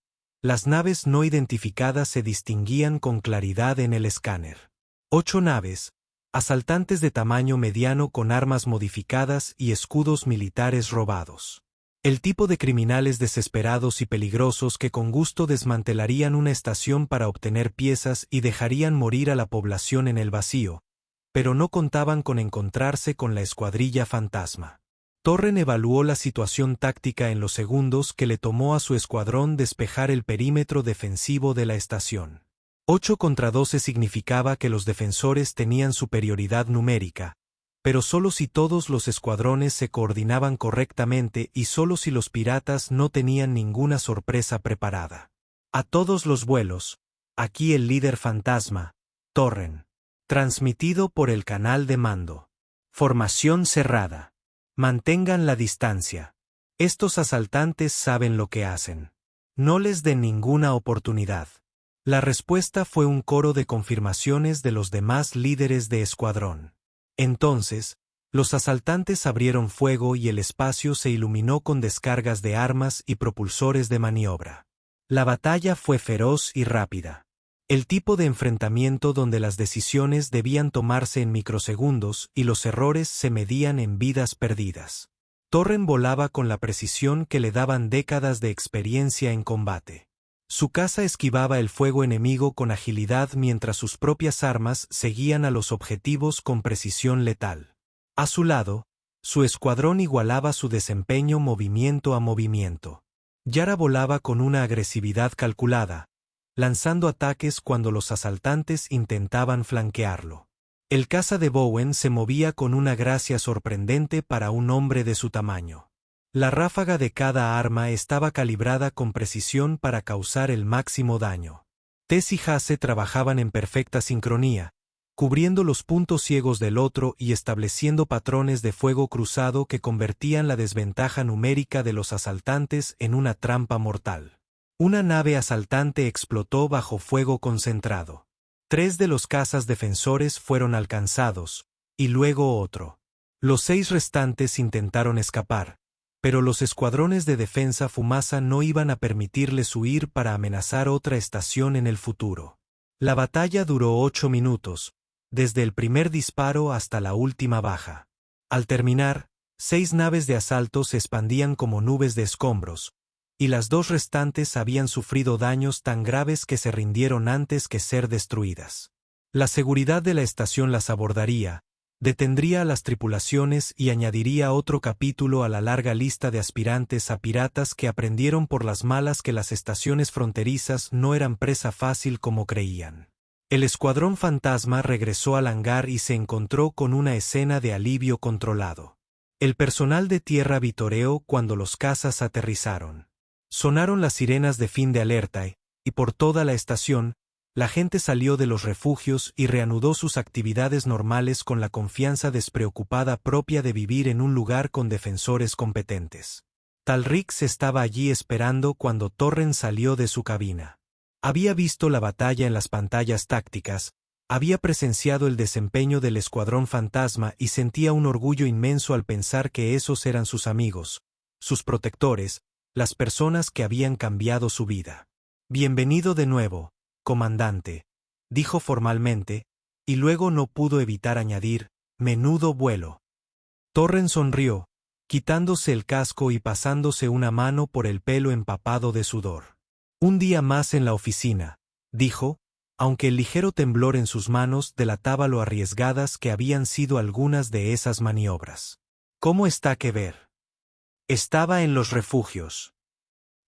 [SPEAKER 1] Las naves no identificadas se distinguían con claridad en el escáner. 8 naves, asaltantes de tamaño mediano con armas modificadas y escudos militares robados. El tipo de criminales desesperados y peligrosos que con gusto desmantelarían una estación para obtener piezas y dejarían morir a la población en el vacío, pero no contaban con encontrarse con la escuadrilla fantasma. Torren evaluó la situación táctica en los segundos que le tomó a su escuadrón despejar el perímetro defensivo de la estación. 8 contra 12 significaba que los defensores tenían superioridad numérica, pero solo si todos los escuadrones se coordinaban correctamente y solo si los piratas no tenían ninguna sorpresa preparada. A todos los vuelos, aquí el líder fantasma, Torren. Transmitido por el canal de mando. Formación cerrada. Mantengan la distancia. Estos asaltantes saben lo que hacen. No les den ninguna oportunidad. La respuesta fue un coro de confirmaciones de los demás líderes de escuadrón. Entonces, los asaltantes abrieron fuego y el espacio se iluminó con descargas de armas y propulsores de maniobra. La batalla fue feroz y rápida. El tipo de enfrentamiento donde las decisiones debían tomarse en microsegundos y los errores se medían en vidas perdidas. Torren volaba con la precisión que le daban décadas de experiencia en combate. Su caza esquivaba el fuego enemigo con agilidad mientras sus propias armas seguían a los objetivos con precisión letal. A su lado, su escuadrón igualaba su desempeño movimiento a movimiento. Yara volaba con una agresividad calculada, lanzando ataques cuando los asaltantes intentaban flanquearlo. El caza de Bowen se movía con una gracia sorprendente para un hombre de su tamaño. La ráfaga de cada arma estaba calibrada con precisión para causar el máximo daño. Tess y Hase trabajaban en perfecta sincronía, cubriendo los puntos ciegos del otro y estableciendo patrones de fuego cruzado que convertían la desventaja numérica de los asaltantes en una trampa mortal. Una nave asaltante explotó bajo fuego concentrado. 3 de los cazas defensores fueron alcanzados, y luego otro. Los 6 restantes intentaron escapar, pero los escuadrones de defensa Fumasa no iban a permitirles huir para amenazar otra estación en el futuro. La batalla duró 8 minutos, desde el primer disparo hasta la última baja. Al terminar, 6 naves de asalto se expandían como nubes de escombros, y las 2 restantes habían sufrido daños tan graves que se rindieron antes que ser destruidas. La seguridad de la estación las abordaría, detendría a las tripulaciones y añadiría otro capítulo a la larga lista de aspirantes a piratas que aprendieron por las malas que las estaciones fronterizas no eran presa fácil como creían. El escuadrón fantasma regresó al hangar y se encontró con una escena de alivio controlado. El personal de tierra vitoreó cuando los cazas aterrizaron. Sonaron las sirenas de fin de alerta y por toda la estación, la gente salió de los refugios y reanudó sus actividades normales con la confianza despreocupada propia de vivir en un lugar con defensores competentes. Talrix estaba allí esperando cuando Torren salió de su cabina. Había visto la batalla en las pantallas tácticas, había presenciado el desempeño del escuadrón fantasma y sentía un orgullo inmenso al pensar que esos eran sus amigos, sus protectores, las personas que habían cambiado su vida. Bienvenido de nuevo, comandante, dijo formalmente, y luego no pudo evitar añadir, menudo vuelo. Torren sonrió, quitándose el casco y pasándose una mano por el pelo empapado de sudor. Un día más en la oficina, dijo, aunque el ligero temblor en sus manos delataba lo arriesgadas que habían sido algunas de esas maniobras. ¿Cómo está que ver? Estaba en los refugios.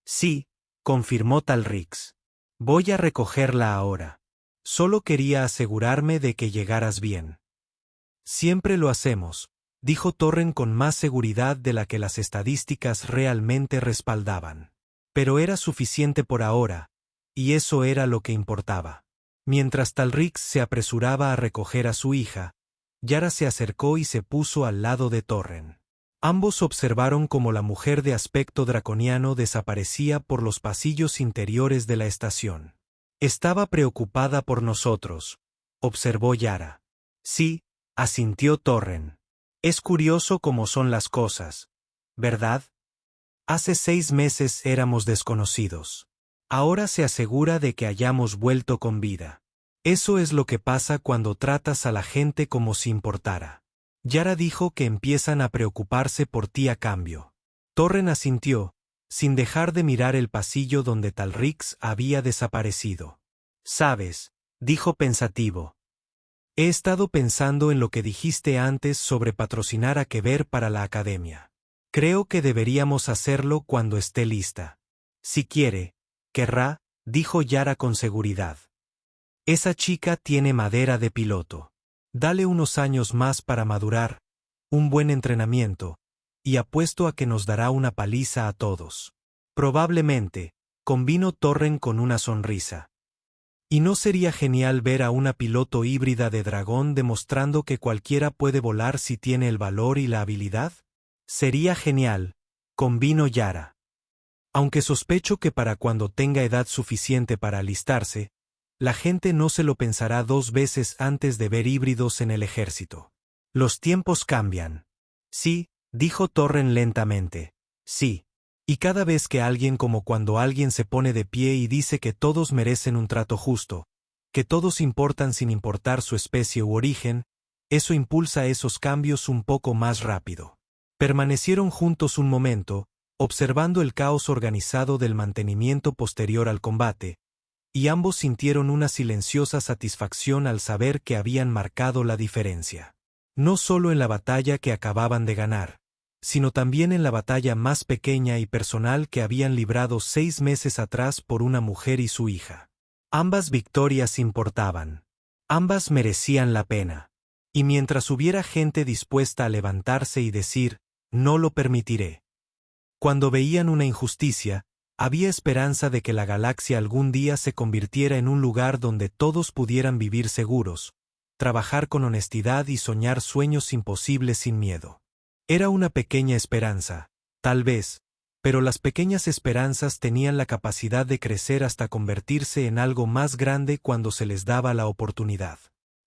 [SPEAKER 1] Sí, confirmó Talrix. Voy a recogerla ahora. Solo quería asegurarme de que llegaras bien. Siempre lo hacemos, dijo Torren con más seguridad de la que las estadísticas realmente respaldaban. Pero era suficiente por ahora, y eso era lo que importaba. Mientras Talrix se apresuraba a recoger a su hija, Yara se acercó y se puso al lado de Torren. Ambos observaron cómo la mujer de aspecto draconiano desaparecía por los pasillos interiores de la estación. Estaba preocupada por nosotros, observó Yara. Sí, asintió Torren. Es curioso cómo son las cosas, ¿verdad? Hace 6 meses éramos desconocidos. Ahora se asegura de que hayamos vuelto con vida. Eso es lo que pasa cuando tratas a la gente como si importara. Yara dijo que empiezan a preocuparse por ti a cambio. Torren asintió, sin dejar de mirar el pasillo donde Talrix había desaparecido. Sabes, dijo pensativo. He estado pensando en lo que dijiste antes sobre patrocinar a Kever para la academia. Creo que deberíamos hacerlo cuando esté lista. Si quiere, querrá, dijo Yara con seguridad. Esa chica tiene madera de piloto. Dale unos años más para madurar, un buen entrenamiento, y apuesto a que nos dará una paliza a todos. Probablemente, convino Torren con una sonrisa. ¿Y no sería genial ver a una piloto híbrida de dragón demostrando que cualquiera puede volar si tiene el valor y la habilidad? Sería genial, convino Yara. Aunque sospecho que para cuando tenga edad suficiente para alistarse, la gente no se lo pensará dos veces antes de ver híbridos en el ejército. Los tiempos cambian. Sí, dijo Torren lentamente. Sí. Y cada vez que alguien, como cuando alguien se pone de pie y dice que todos merecen un trato justo, que todos importan sin importar su especie u origen, eso impulsa esos cambios un poco más rápido. Permanecieron juntos un momento, observando el caos organizado del mantenimiento posterior al combate, y ambos sintieron una silenciosa satisfacción al saber que habían marcado la diferencia. No solo en la batalla que acababan de ganar, sino también en la batalla más pequeña y personal que habían librado 6 meses atrás por una mujer y su hija. Ambas victorias importaban. Ambas merecían la pena. Y mientras hubiera gente dispuesta a levantarse y decir, no lo permitiré. Cuando veían una injusticia, había esperanza de que la galaxia algún día se convirtiera en un lugar donde todos pudieran vivir seguros, trabajar con honestidad y soñar sueños imposibles sin miedo. Era una pequeña esperanza, tal vez, pero las pequeñas esperanzas tenían la capacidad de crecer hasta convertirse en algo más grande cuando se les daba la oportunidad.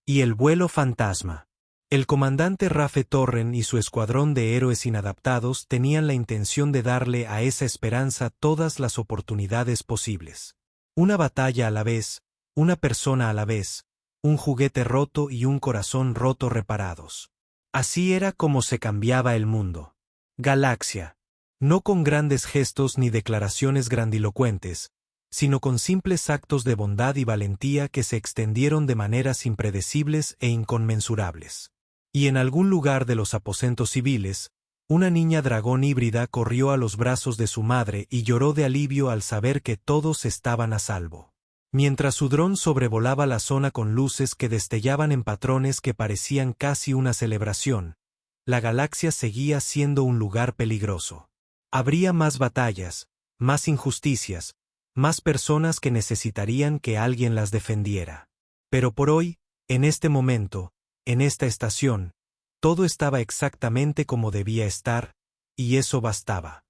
[SPEAKER 1] Y el vuelo fantasma. El comandante Rafe Torren y su escuadrón de héroes inadaptados tenían la intención de darle a esa esperanza todas las oportunidades posibles. Una batalla a la vez, una persona a la vez, un juguete roto y un corazón roto reparados. Así era como se cambiaba el mundo. Galaxia. No con grandes gestos ni declaraciones grandilocuentes, sino con simples actos de bondad y valentía que se extendieron de maneras impredecibles e inconmensurables. Y en algún lugar de los aposentos civiles, una niña dragón híbrida corrió a los brazos de su madre y lloró de alivio al saber que todos estaban a salvo. Mientras su dron sobrevolaba la zona con luces que destellaban en patrones que parecían casi una celebración, la galaxia seguía siendo un lugar peligroso. Habría más batallas, más injusticias, más personas que necesitarían que alguien las defendiera. Pero por hoy, en este momento, en esta estación, todo estaba exactamente como debía estar, y eso bastaba.